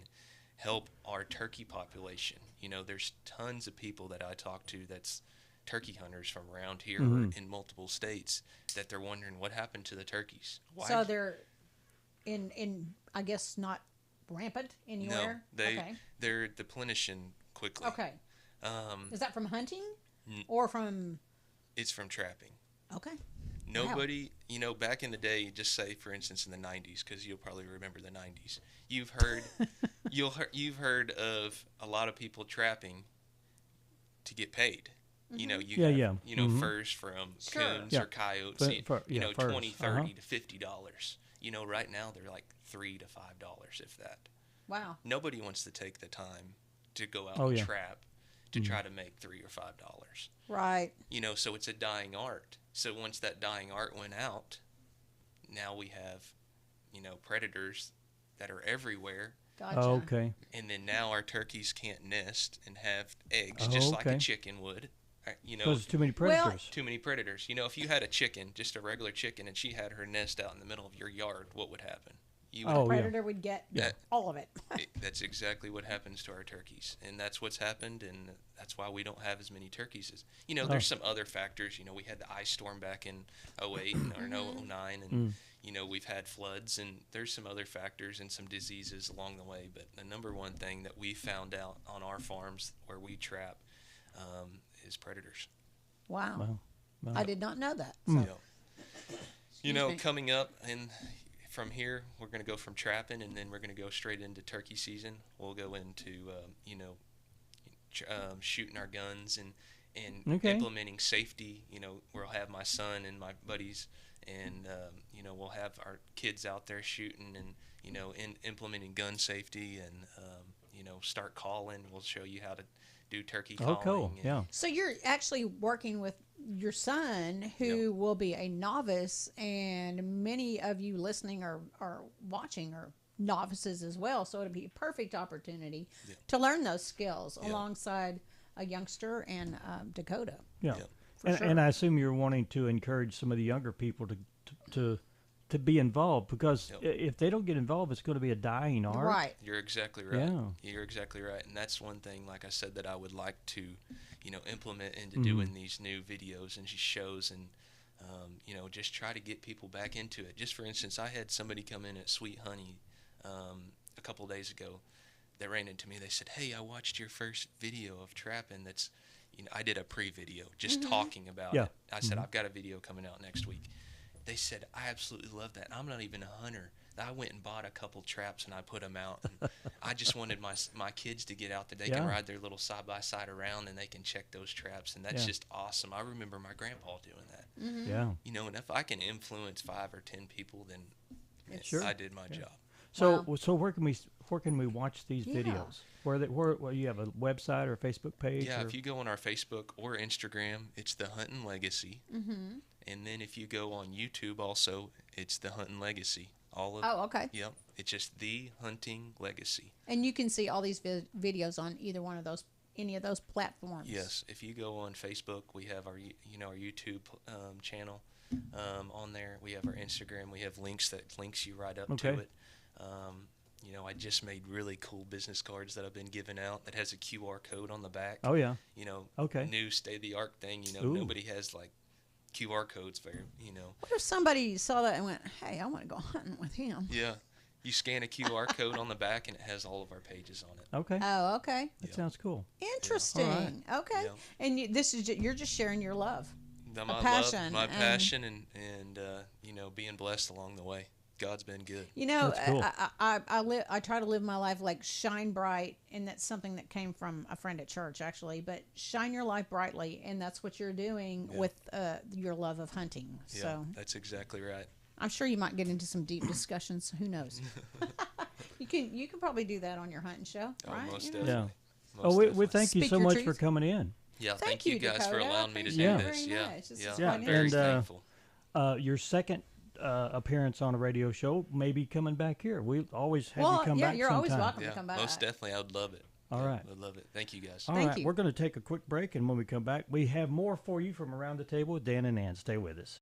Speaker 11: help our turkey population. There's tons of people that I talk to that's turkey hunters from around here in multiple states that they're wondering what happened to the turkeys. Why?
Speaker 2: So they're in I guess not rampant anywhere?
Speaker 11: No, they're deplenishing quickly.
Speaker 2: Okay. Is that from hunting or from?
Speaker 11: It's from trapping.
Speaker 2: Okay.
Speaker 11: Nobody, back in the day, just say, for instance, in the 90s, because you'll probably remember the 90s, you've heard of a lot of people trapping to get paid. Furs from coons or coyotes,
Speaker 1: furs,
Speaker 11: $20, $30 to $50. Right now they're like $3 to $5, if that.
Speaker 2: Wow.
Speaker 11: Nobody wants to take the time to go out and trap to try to make $3 or $5.
Speaker 2: Right.
Speaker 11: So it's a dying art. So once that dying art went out, now we have, predators that are everywhere.
Speaker 2: Gotcha.
Speaker 1: Oh, okay.
Speaker 11: And then now our turkeys can't nest and have eggs just like a chicken would.
Speaker 1: Because there's too many predators.
Speaker 11: Too many predators. If you had a chicken, just a regular chicken, and she had her nest out in the middle of your yard, what would happen?
Speaker 2: The predator would get all of it.
Speaker 11: That's exactly what happens to our turkeys, and that's what's happened, and that's why we don't have as many turkeys as there's some other factors. We had the ice storm back in 2008 or 2009, and we've had floods, and there's some other factors and some diseases along the way. But the number one thing that we found out on our farms where we trap is predators.
Speaker 2: Wow. I did not know that.
Speaker 11: So. Coming up and from here, we're going to go from trapping, and then we're going to go straight into turkey season. We'll go into, shooting our guns and implementing safety. We'll have my son and my buddies and we'll have our kids out there shooting and implementing gun safety and start calling. We'll show you how to do turkey calling.
Speaker 1: Oh, cool. Yeah.
Speaker 2: So you're actually working with your son, who will be a novice, and many of you listening or watching are novices as well. So it'll be a perfect opportunity to learn those skills alongside a youngster and Dakota.
Speaker 1: Yeah.
Speaker 2: Sure.
Speaker 1: And I assume you're wanting to encourage some of the younger people to be involved, because if they don't get involved, it's going to be a dying art.
Speaker 2: Right.
Speaker 11: You're exactly right.
Speaker 1: Yeah.
Speaker 11: You're exactly right. And that's one thing, like I said, that I would like to, implement into doing these new videos and shows and, just try to get people back into it. Just for instance, I had somebody come in at Sweet Honey a couple days ago that ran into me. They said, "Hey, I watched your first video of trapping. That's, I did a pre-video just talking about it." I said, "I've got a video coming out next week." They said, "I absolutely love that. I'm not even a hunter. I went and bought a couple traps and I put them out. And I just wanted my kids to get out that they can ride their little side-by-side around and they can check those traps." And that's just awesome. I remember my grandpa doing that.
Speaker 1: Yeah.
Speaker 11: And if I can influence 5 or 10 people, then I did my job.
Speaker 1: So where can we watch these videos? Where you have a website or a Facebook page?
Speaker 11: Yeah, if you go on our Facebook or Instagram, it's The Hunting Legacy. And then if you go on YouTube also, it's The Hunting Legacy.
Speaker 2: Okay.
Speaker 11: Yep. It's just The Hunting Legacy.
Speaker 2: And you can see all these videos on either one of those, any of those platforms.
Speaker 11: Yes. If you go on Facebook, we have our YouTube channel on there. We have our Instagram. We have links that links you right up to it. I just made really cool business cards that I've been giving out that has a QR code on the back.
Speaker 1: Oh, yeah.
Speaker 11: New state-of-the-art thing. Nobody has, like, QR codes for,
Speaker 2: What if somebody saw that and went, "Hey, I want to go hunting with him"?
Speaker 11: Yeah. You scan a QR code on the back, and it has all of our pages on it.
Speaker 1: Okay.
Speaker 2: Oh, okay.
Speaker 1: That sounds cool.
Speaker 2: Interesting.
Speaker 1: Yeah.
Speaker 2: Okay.
Speaker 11: Yeah.
Speaker 2: And you're just sharing your love,
Speaker 11: My
Speaker 2: passion,
Speaker 11: passion, and being blessed along the way. God's been good.
Speaker 1: That's cool.
Speaker 2: I try to live my life like shine bright, and that's something that came from a friend at church, actually. But shine your life brightly, and that's what you're doing with your love of hunting.
Speaker 11: Yeah,
Speaker 2: so
Speaker 11: that's exactly right.
Speaker 2: I'm sure you might get into some deep discussions. Who knows? You can probably do that on your hunting show, right?
Speaker 11: Most definitely.
Speaker 1: Yeah.
Speaker 11: Most
Speaker 1: We thank you
Speaker 2: Speak
Speaker 1: so
Speaker 2: your
Speaker 1: much
Speaker 2: truth.
Speaker 1: for coming in.
Speaker 11: Yeah,
Speaker 2: Thank
Speaker 11: you
Speaker 2: you,
Speaker 11: guys for
Speaker 2: Dakota.
Speaker 11: allowing me to do
Speaker 1: Yeah.
Speaker 11: this.
Speaker 2: Very
Speaker 11: Yeah,
Speaker 2: nice. This is
Speaker 11: yeah,
Speaker 2: fun.
Speaker 11: I'm very
Speaker 1: And,
Speaker 11: thankful.
Speaker 1: Your second appearance on a radio show, maybe coming back here. We always have you come back
Speaker 2: you're always
Speaker 1: sometime.
Speaker 2: welcome to come back.
Speaker 11: Most definitely, I would love it.
Speaker 1: All right.
Speaker 11: I'd love it. Thank you guys.
Speaker 1: All
Speaker 2: Thank
Speaker 1: right,
Speaker 2: you.
Speaker 1: we're going to take a quick break, and when we come back, we have more for you from around the table with Dan and Ann. Stay with us.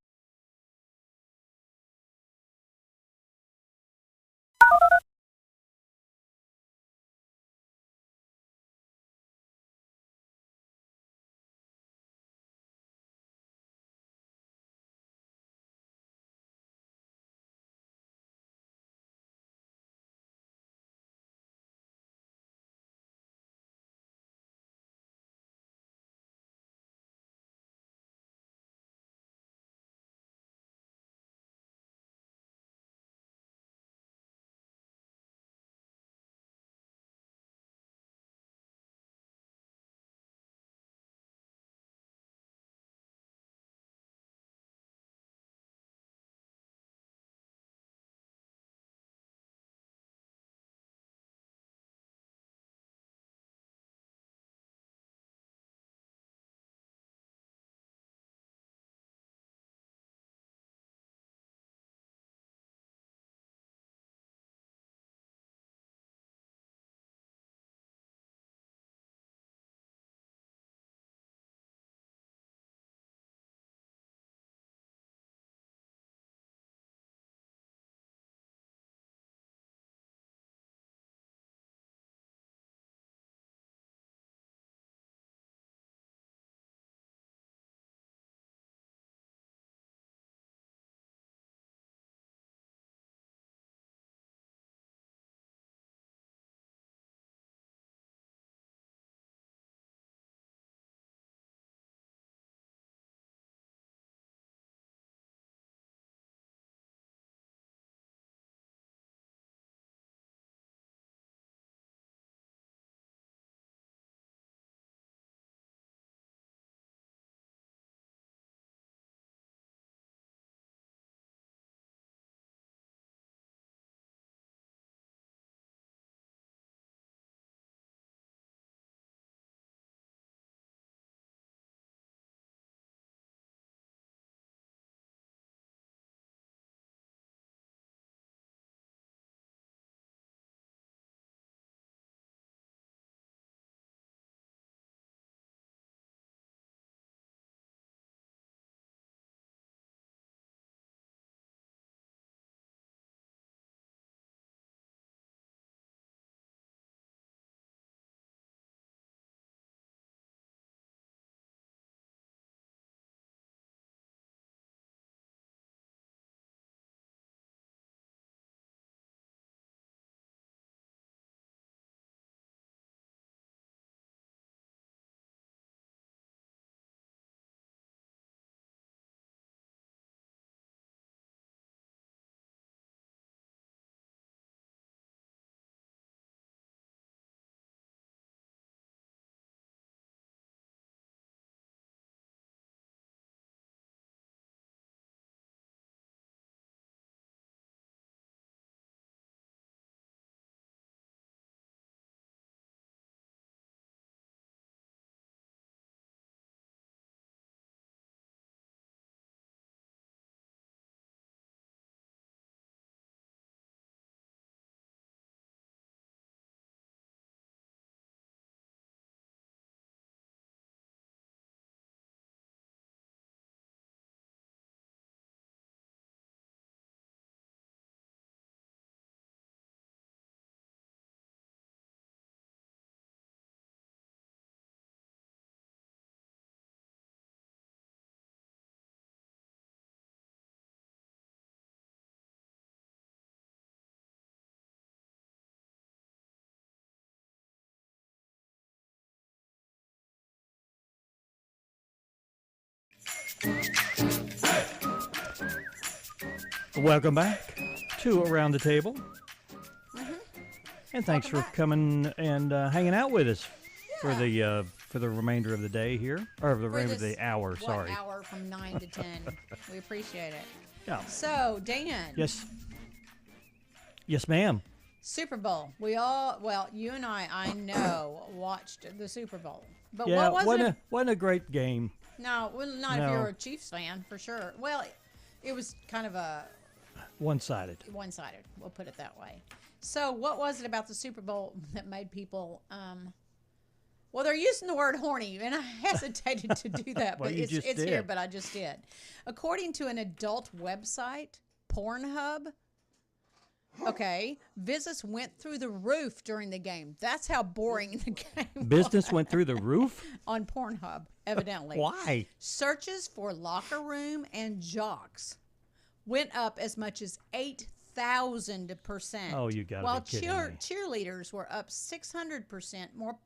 Speaker 1: Welcome back to Around the Table. And thanks for coming and hanging out with us for the remainder of the day here, or the remainder of the hour. Sorry,
Speaker 2: hour from 9 to 10. We appreciate it.
Speaker 1: Yeah.
Speaker 2: So, Dan.
Speaker 1: Yes. Yes, ma'am.
Speaker 2: Super Bowl. We all, well, you and I know, watched the Super Bowl. But
Speaker 1: Yeah,
Speaker 2: what was it?
Speaker 1: wasn't a great game.
Speaker 2: No, well, not if you're a Chiefs fan, for sure. Well, it was kind of a
Speaker 1: one-sided.
Speaker 2: One-sided. We'll put it that way. So, what was it about the Super Bowl that made people? Well, they're using the word horny, and I hesitated to do that,
Speaker 1: Well,
Speaker 2: but
Speaker 1: you
Speaker 2: it's
Speaker 1: just
Speaker 2: here.
Speaker 1: did.
Speaker 2: But I just did. According to an adult website, Pornhub. Okay, visits went through the roof during the game. That's how boring the game
Speaker 1: Business
Speaker 2: was.
Speaker 1: went through the roof?
Speaker 2: On Pornhub, evidently.
Speaker 1: Why?
Speaker 2: Searches for locker room and jocks went up as much as 8,000%.
Speaker 1: Oh, you gotta
Speaker 2: While
Speaker 1: be kidding me.
Speaker 2: cheerleaders were up 600% more,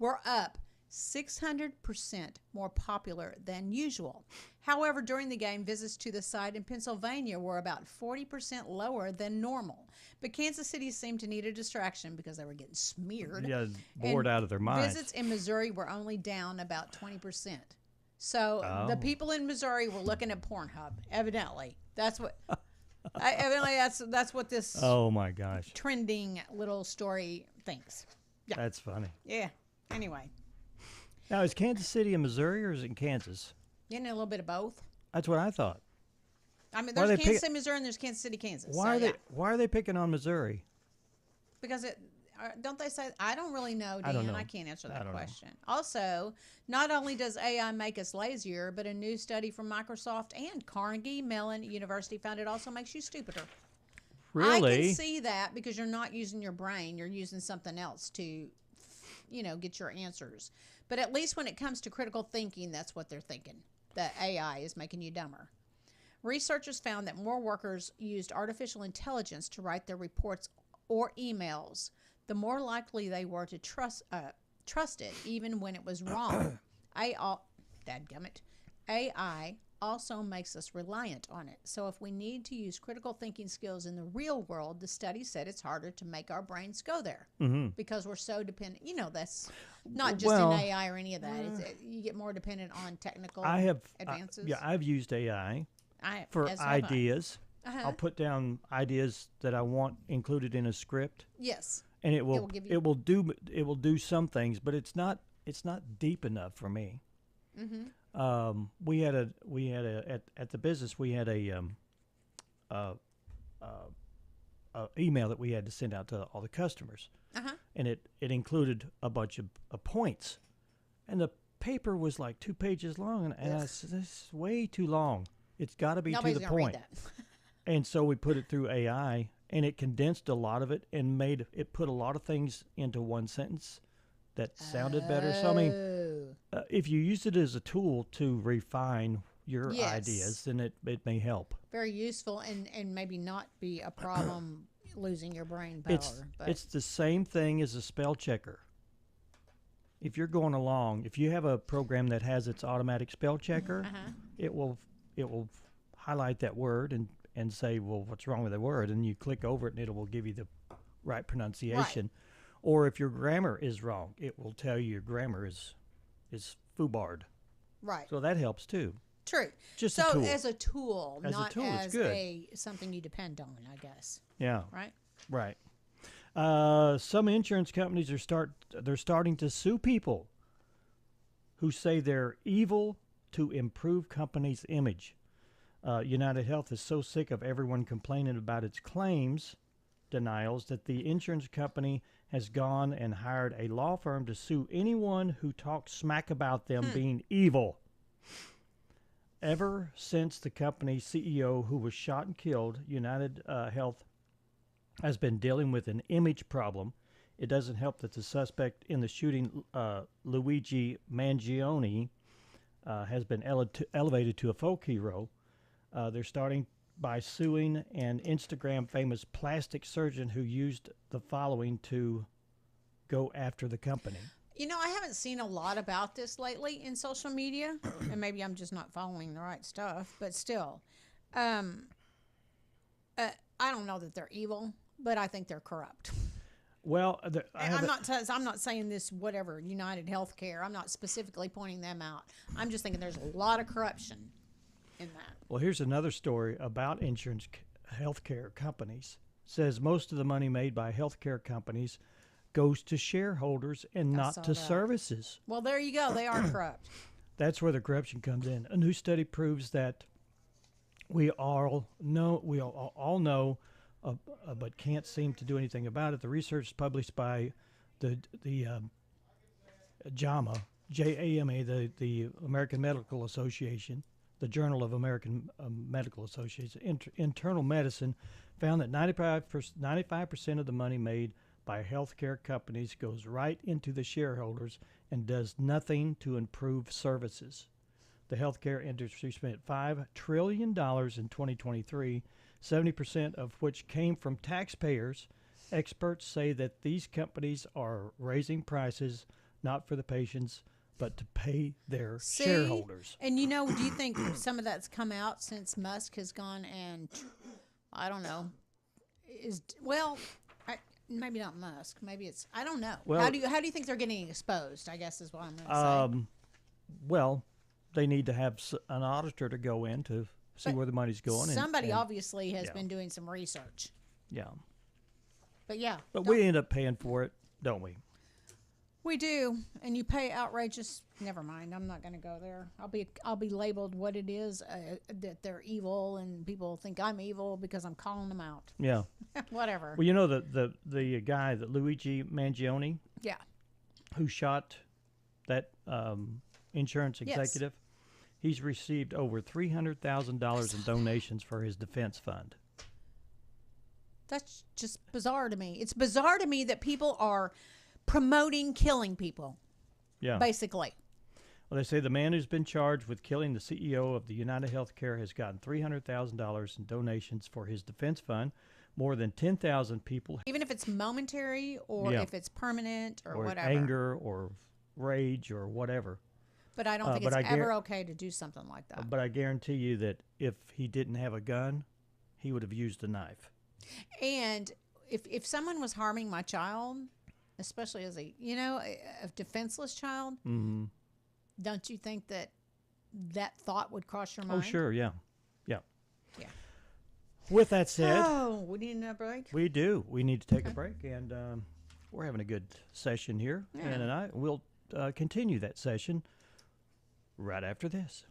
Speaker 2: were up 600% more popular than usual. However, during the game, visits to the site in Pennsylvania were about 40% lower than normal. But Kansas City seemed to need a distraction because they were getting smeared.
Speaker 1: Yeah, bored out of their minds.
Speaker 2: Visits in Missouri were only down about 20%. So the people in Missouri were looking at Pornhub. Evidently, that's what. Evidently, that's what this.
Speaker 1: Oh my gosh!
Speaker 2: Trending little story thinks. Yeah,
Speaker 1: that's funny.
Speaker 2: Yeah. Anyway.
Speaker 1: Now, is Kansas City in Missouri or is it in Kansas?
Speaker 2: Isn't it a little bit of both?
Speaker 1: That's what I thought.
Speaker 2: I mean, there's Kansas City, Missouri, and there's Kansas City, Kansas.
Speaker 1: Why are they picking on Missouri?
Speaker 2: Because don't they say? I don't really know, Dan.
Speaker 1: I don't know.
Speaker 2: I can't answer that question. Also, not only does AI make us lazier, but a new study from Microsoft and Carnegie Mellon University found it also makes you stupider.
Speaker 1: Really?
Speaker 2: I can see that because you're not using your brain; you're using something else to, get your answers. But at least when it comes to critical thinking, that's what they're thinking. That AI is making you dumber. Researchers found that more workers used artificial intelligence to write their reports or emails, the more likely they were to trust it, even when it was wrong. AI also makes us reliant on it. So if we need to use critical thinking skills in the real world, the study said it's harder to make our brains go there because we're so dependent. That's not just in AI or any of that. You get more dependent on technical advances.
Speaker 1: I've used AI for ideas. I'll put down ideas that I want included in a script.
Speaker 2: Yes.
Speaker 1: And it will do some things, but it's not deep enough for me.
Speaker 2: Mm-hmm.
Speaker 1: We had at the business we had a email that we had to send out to all the customers, and it included a bunch of points, and the paper was like 2 pages long, and I said, this is way too long. It's got to be
Speaker 2: Nobody's
Speaker 1: to the
Speaker 2: gonna
Speaker 1: point.
Speaker 2: read that.
Speaker 1: And so we put it through AI, and it condensed a lot of it and put a lot of things into one sentence that sounded better. So I mean, if you use it as a tool to refine your ideas, then it may help.
Speaker 2: Very useful and maybe not be a problem losing your brain power.
Speaker 1: It's the same thing as a spell checker. If you're going along, if you have a program that has its automatic spell checker, it will highlight that word and say, well, what's wrong with the word? And you click over it and it will give you the right pronunciation. Right. Or if your grammar is wrong, it will tell you your grammar is foobarred.
Speaker 2: Right.
Speaker 1: So that helps too.
Speaker 2: True.
Speaker 1: Just
Speaker 2: so
Speaker 1: a tool.
Speaker 2: As a tool, not
Speaker 1: it's
Speaker 2: as
Speaker 1: good.
Speaker 2: Something you depend on, I guess.
Speaker 1: Yeah.
Speaker 2: Right.
Speaker 1: Right. Some insurance companies are starting to sue people who say they're evil to improve company's image. United Health is so sick of everyone complaining about its claims denials that the insurance company has gone and hired a law firm to sue anyone who talks smack about them being evil. Ever since the company's CEO, who was shot and killed, United Health has been dealing with an image problem. It doesn't help that the suspect in the shooting, Luigi Mangione, has been elevated to a folk hero. They're starting by suing an Instagram famous plastic surgeon who used the following to go after the company.
Speaker 2: You know, I haven't seen a lot about this lately in social media, and maybe I'm just not following the right stuff. But still, um, I don't know that they're evil, but I think they're corrupt.
Speaker 1: Well,
Speaker 2: I'm not saying this whatever United Healthcare. I'm not specifically pointing them out. I'm just thinking there's a lot of corruption in that.
Speaker 1: Well, here's another story about healthcare companies. Says most of the money made by healthcare companies goes to shareholders and not to services.
Speaker 2: Well, there you go. They are corrupt.
Speaker 1: That's where the corruption comes in. A new study proves that we all know, but can't seem to do anything about it. The research published by the JAMA, JAMA, the American Medical Association, the Journal of American Medical Association, Internal Medicine, found that 95% of the money made by healthcare companies goes right into the shareholders and does nothing to improve services. The healthcare industry spent $5 trillion in 2023, 70% of which came from taxpayers. Experts say that these companies are raising prices not for the patients, but to pay their shareholders.
Speaker 2: And you know, do you think some of that's come out since Musk has gone and, I don't know, maybe not Musk. Maybe it's, I don't know.
Speaker 1: Well,
Speaker 2: how do you think they're getting exposed, I guess is what I'm going to say.
Speaker 1: Well, they need to have an auditor to go in to see where the money's going.
Speaker 2: Somebody obviously has been doing some research.
Speaker 1: Yeah.
Speaker 2: But yeah.
Speaker 1: But we end up paying for it, don't we?
Speaker 2: We do, and you pay outrageous. Never mind. I'm not going to go there. I'll be labeled what it is, that they're evil, and people think I'm evil because I'm calling them out.
Speaker 1: Yeah.
Speaker 2: Whatever.
Speaker 1: Well, you know the guy, that Luigi Mangione.
Speaker 2: Yeah.
Speaker 1: Who shot that insurance executive? Yes. He's received over $300,000 in donations for his defense fund.
Speaker 2: That's just bizarre to me. It's bizarre to me that people are promoting killing people.
Speaker 1: Yeah.
Speaker 2: Basically.
Speaker 1: Well, they say the man who's been charged with killing the CEO of the United Healthcare has gotten $300,000 in donations for his defense fund. More than 10,000 people.
Speaker 2: Even if it's momentary or if it's permanent or whatever.
Speaker 1: Anger or rage or whatever.
Speaker 2: But I don't think it's ever okay to do something like that.
Speaker 1: But I guarantee you that if he didn't have a gun, he would have used a knife. And
Speaker 2: if someone was harming my child, especially as a defenseless child,
Speaker 1: mm-hmm.
Speaker 2: Don't you think that thought would cross your mind?
Speaker 1: Oh, sure, yeah.
Speaker 2: Yeah.
Speaker 1: With that said,
Speaker 2: we need a break.
Speaker 1: We do. We need to take a break, and we're having a good session here.
Speaker 2: Yeah.
Speaker 1: Ann and I will continue that session right after this.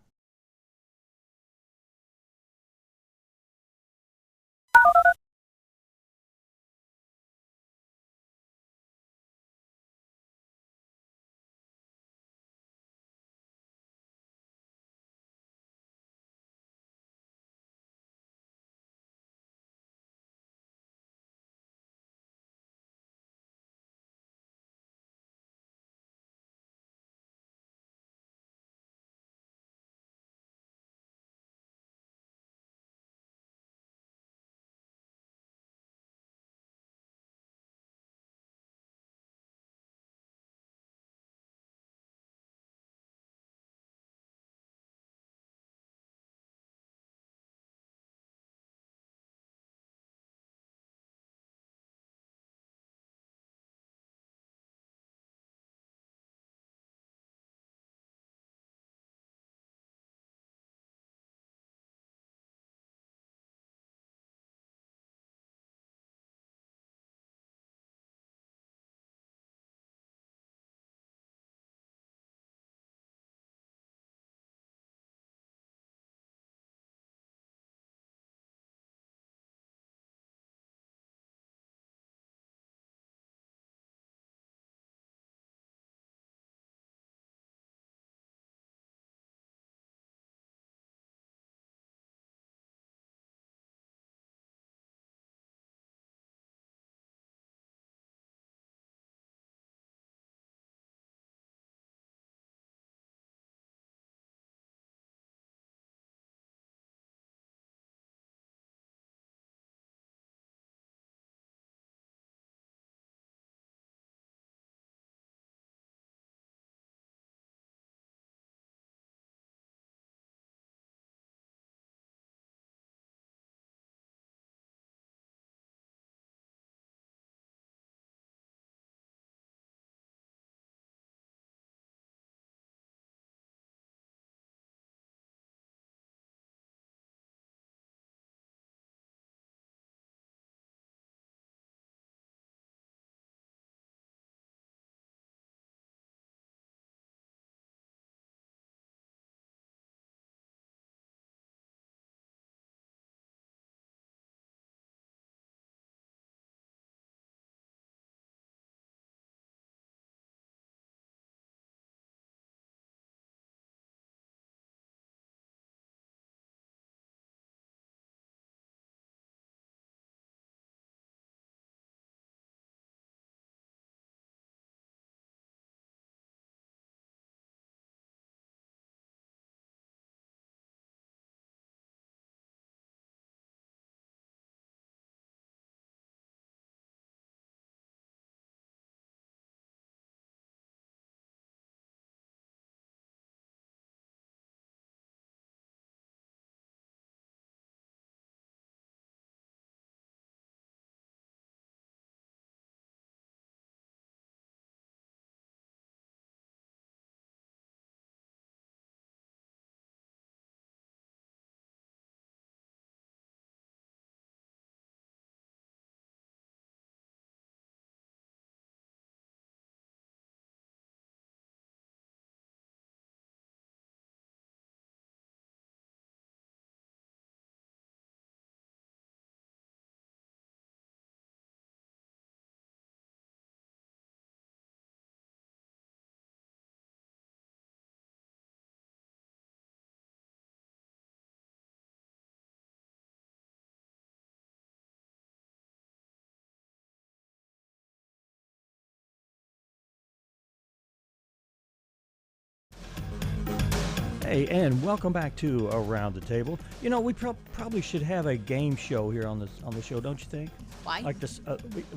Speaker 1: Hey, and welcome back to Around the Table. You know, we probably should have a game show here on the show, don't you think?
Speaker 2: Why?
Speaker 1: Like this,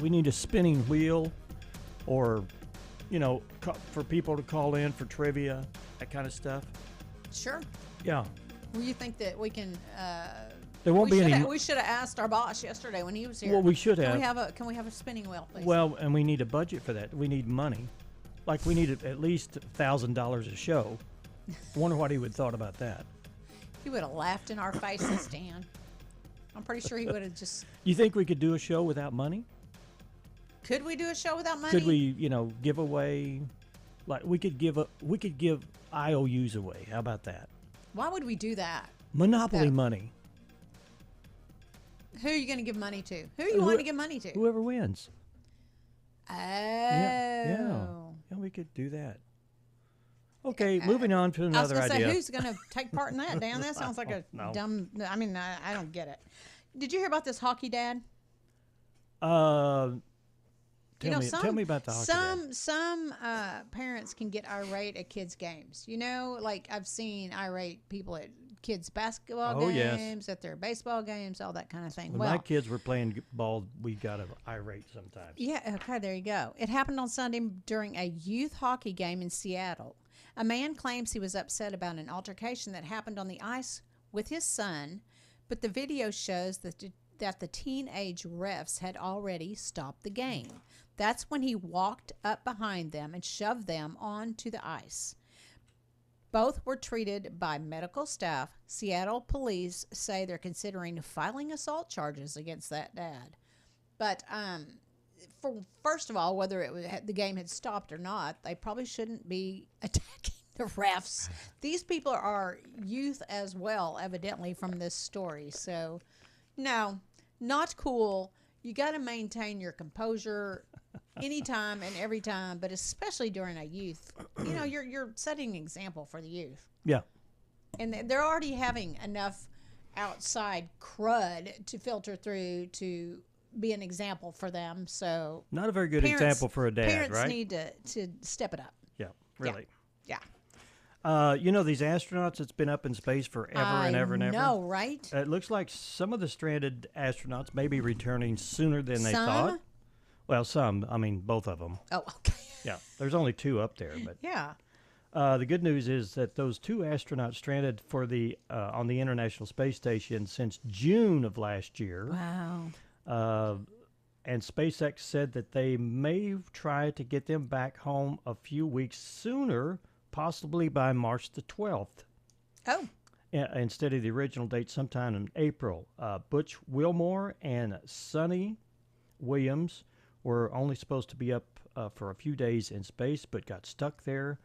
Speaker 1: we need a spinning wheel, or, you know, for people to call in for trivia, that kind of stuff.
Speaker 2: Sure.
Speaker 1: Yeah.
Speaker 2: Well, you think that we can?
Speaker 1: There won't be any.
Speaker 2: We should have asked our boss yesterday when he was here.
Speaker 1: Well, we should have.
Speaker 2: Can we have a spinning wheel, please?
Speaker 1: Well, and we need a budget for that. We need money. Like we need at least $1,000 a show. Wonder what he would have thought about that.
Speaker 2: He would have laughed in our faces, Dan. I'm pretty sure he would have just.
Speaker 1: You think we could do a show without money?
Speaker 2: Could we do a show without money?
Speaker 1: Could we, you know, give away, like we could give IOUs away. How about that?
Speaker 2: Why would we do that?
Speaker 1: Monopoly money.
Speaker 2: Who are you going to give money to? Who are you wanting to give money to?
Speaker 1: Whoever wins.
Speaker 2: Oh.
Speaker 1: Yeah, we could do that. Okay, moving on to another
Speaker 2: I was
Speaker 1: idea.
Speaker 2: Say, who's going to take part in that, Dan? That sounds like a dumb. I mean, I don't get it. Did you hear about this hockey dad?
Speaker 1: Tell me about the hockey dad.
Speaker 2: Some parents can get irate at kids' games. You know, like I've seen irate people at kids' basketball games, at their baseball games, all that kind of thing.
Speaker 1: When my kids were playing ball, we got irate sometimes.
Speaker 2: Yeah, okay, there you go. It happened on Sunday during a youth hockey game in Seattle. A man claims he was upset about an altercation that happened on the ice with his son, but the video shows that the teenage refs had already stopped the game. That's when he walked up behind them and shoved them onto the ice. Both were treated by medical staff. Seattle police say they're considering filing assault charges against that dad. But first of all, whether the game had stopped or not, they probably shouldn't be attacking the refs. These people are youth as well, evidently, from this story. So, no, not cool. You got to maintain your composure anytime and every time, but especially during a youth. You know, you're setting an example for the youth.
Speaker 1: Yeah.
Speaker 2: And they're already having enough outside crud to filter through to be an example for them. So
Speaker 1: not a very good example for a dad,
Speaker 2: parents
Speaker 1: right?
Speaker 2: Need to step it up.
Speaker 1: Yeah, really.
Speaker 2: Yeah.
Speaker 1: You know, these astronauts that's been up in space forever and ever and ever.
Speaker 2: No, right?
Speaker 1: It looks like some of the stranded astronauts may be returning sooner than they thought. Well, some. I mean, both of them.
Speaker 2: Oh, okay.
Speaker 1: Yeah, there's only 2 up there, but
Speaker 2: yeah.
Speaker 1: The good news is that those 2 astronauts stranded for on the International Space Station since June of last year.
Speaker 2: Wow.
Speaker 1: And SpaceX said that they may try to get them back home a few weeks sooner, possibly by March the 12th.
Speaker 2: Oh.
Speaker 1: Instead of the original date, sometime in April. Butch Wilmore and Sonny Williams were only supposed to be up for a few days in space, but got stuck there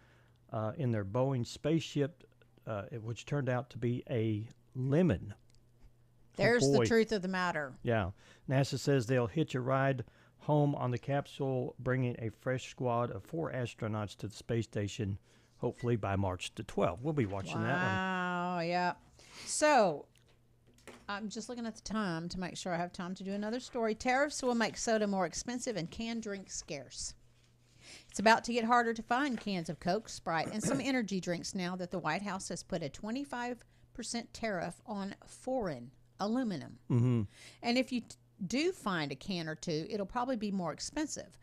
Speaker 1: in their Boeing spaceship, which turned out to be a lemon.
Speaker 2: There's the truth of the matter.
Speaker 1: Yeah. NASA says they'll hitch a ride home on the capsule, bringing a fresh squad of 4 astronauts to the space station, hopefully by March the 12th. We'll be watching that one.
Speaker 2: Wow, yeah. So, I'm just looking at the time to make sure I have time to do another story. Tariffs will make soda more expensive and canned drinks scarce. It's about to get harder to find cans of Coke, Sprite, and some energy drinks now that the White House has put a 25% tariff on foreign aluminum.
Speaker 1: Mm-hmm.
Speaker 2: And if you do find a can or two, it'll probably be more expensive.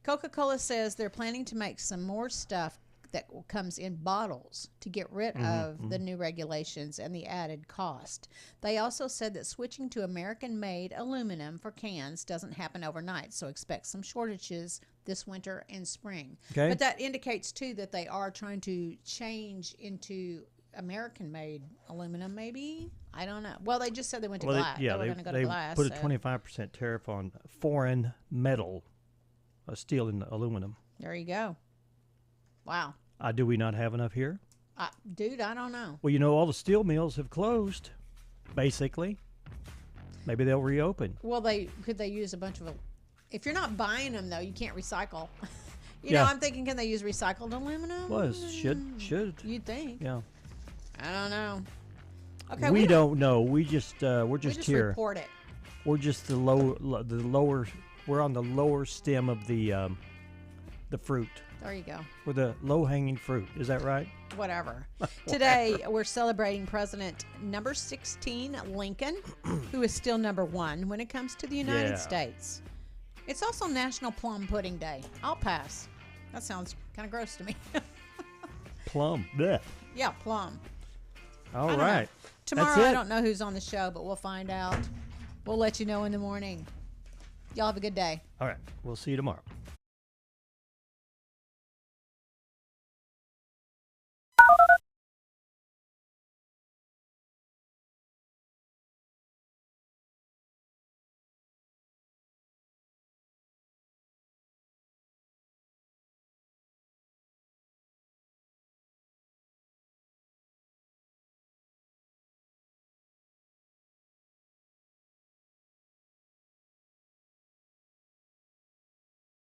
Speaker 2: Coca-Cola says they're planning to make some more stuff that comes in bottles to get rid of the new regulations and the added cost. They also said that switching to American-made aluminum for cans doesn't happen overnight, so expect some shortages this winter and spring.
Speaker 1: Okay.
Speaker 2: But that indicates, too, that they are trying to change into American-made aluminum, maybe? I don't know. Well, they just said they went to glass. They were going to go to glass.
Speaker 1: Put a 25% tariff on foreign metal, steel and aluminum.
Speaker 2: There you go. Wow.
Speaker 1: Do we not have enough here?
Speaker 2: Dude, I don't know.
Speaker 1: Well, you know, all the steel mills have closed, basically. Maybe they'll reopen.
Speaker 2: Well, could they use a bunch of... If you're not buying them, though, you can't recycle. You
Speaker 1: Yeah.
Speaker 2: know, I'm thinking, can they use recycled aluminum?
Speaker 1: Well, should.
Speaker 2: You'd think.
Speaker 1: Yeah.
Speaker 2: I don't know. Okay,
Speaker 1: we don't know. We just we're just here.
Speaker 2: Report it.
Speaker 1: We're just the lower. We're on the lower stem of the the fruit
Speaker 2: There you go.
Speaker 1: or the low-hanging fruit. Is that right?
Speaker 2: Whatever. Today, we're celebrating President number 16, Lincoln, who is still number 1 when it comes to the United States. It's also National Plum Pudding Day. I'll pass. That sounds kind of gross to me.
Speaker 1: Plum. Blech.
Speaker 2: Yeah, plum.
Speaker 1: All
Speaker 2: I don't
Speaker 1: right.
Speaker 2: know. Tomorrow,
Speaker 1: That's it.
Speaker 2: I don't know who's on the show, but we'll find out. We'll let you know in the morning. Y'all have a good day.
Speaker 1: All right. We'll see you tomorrow.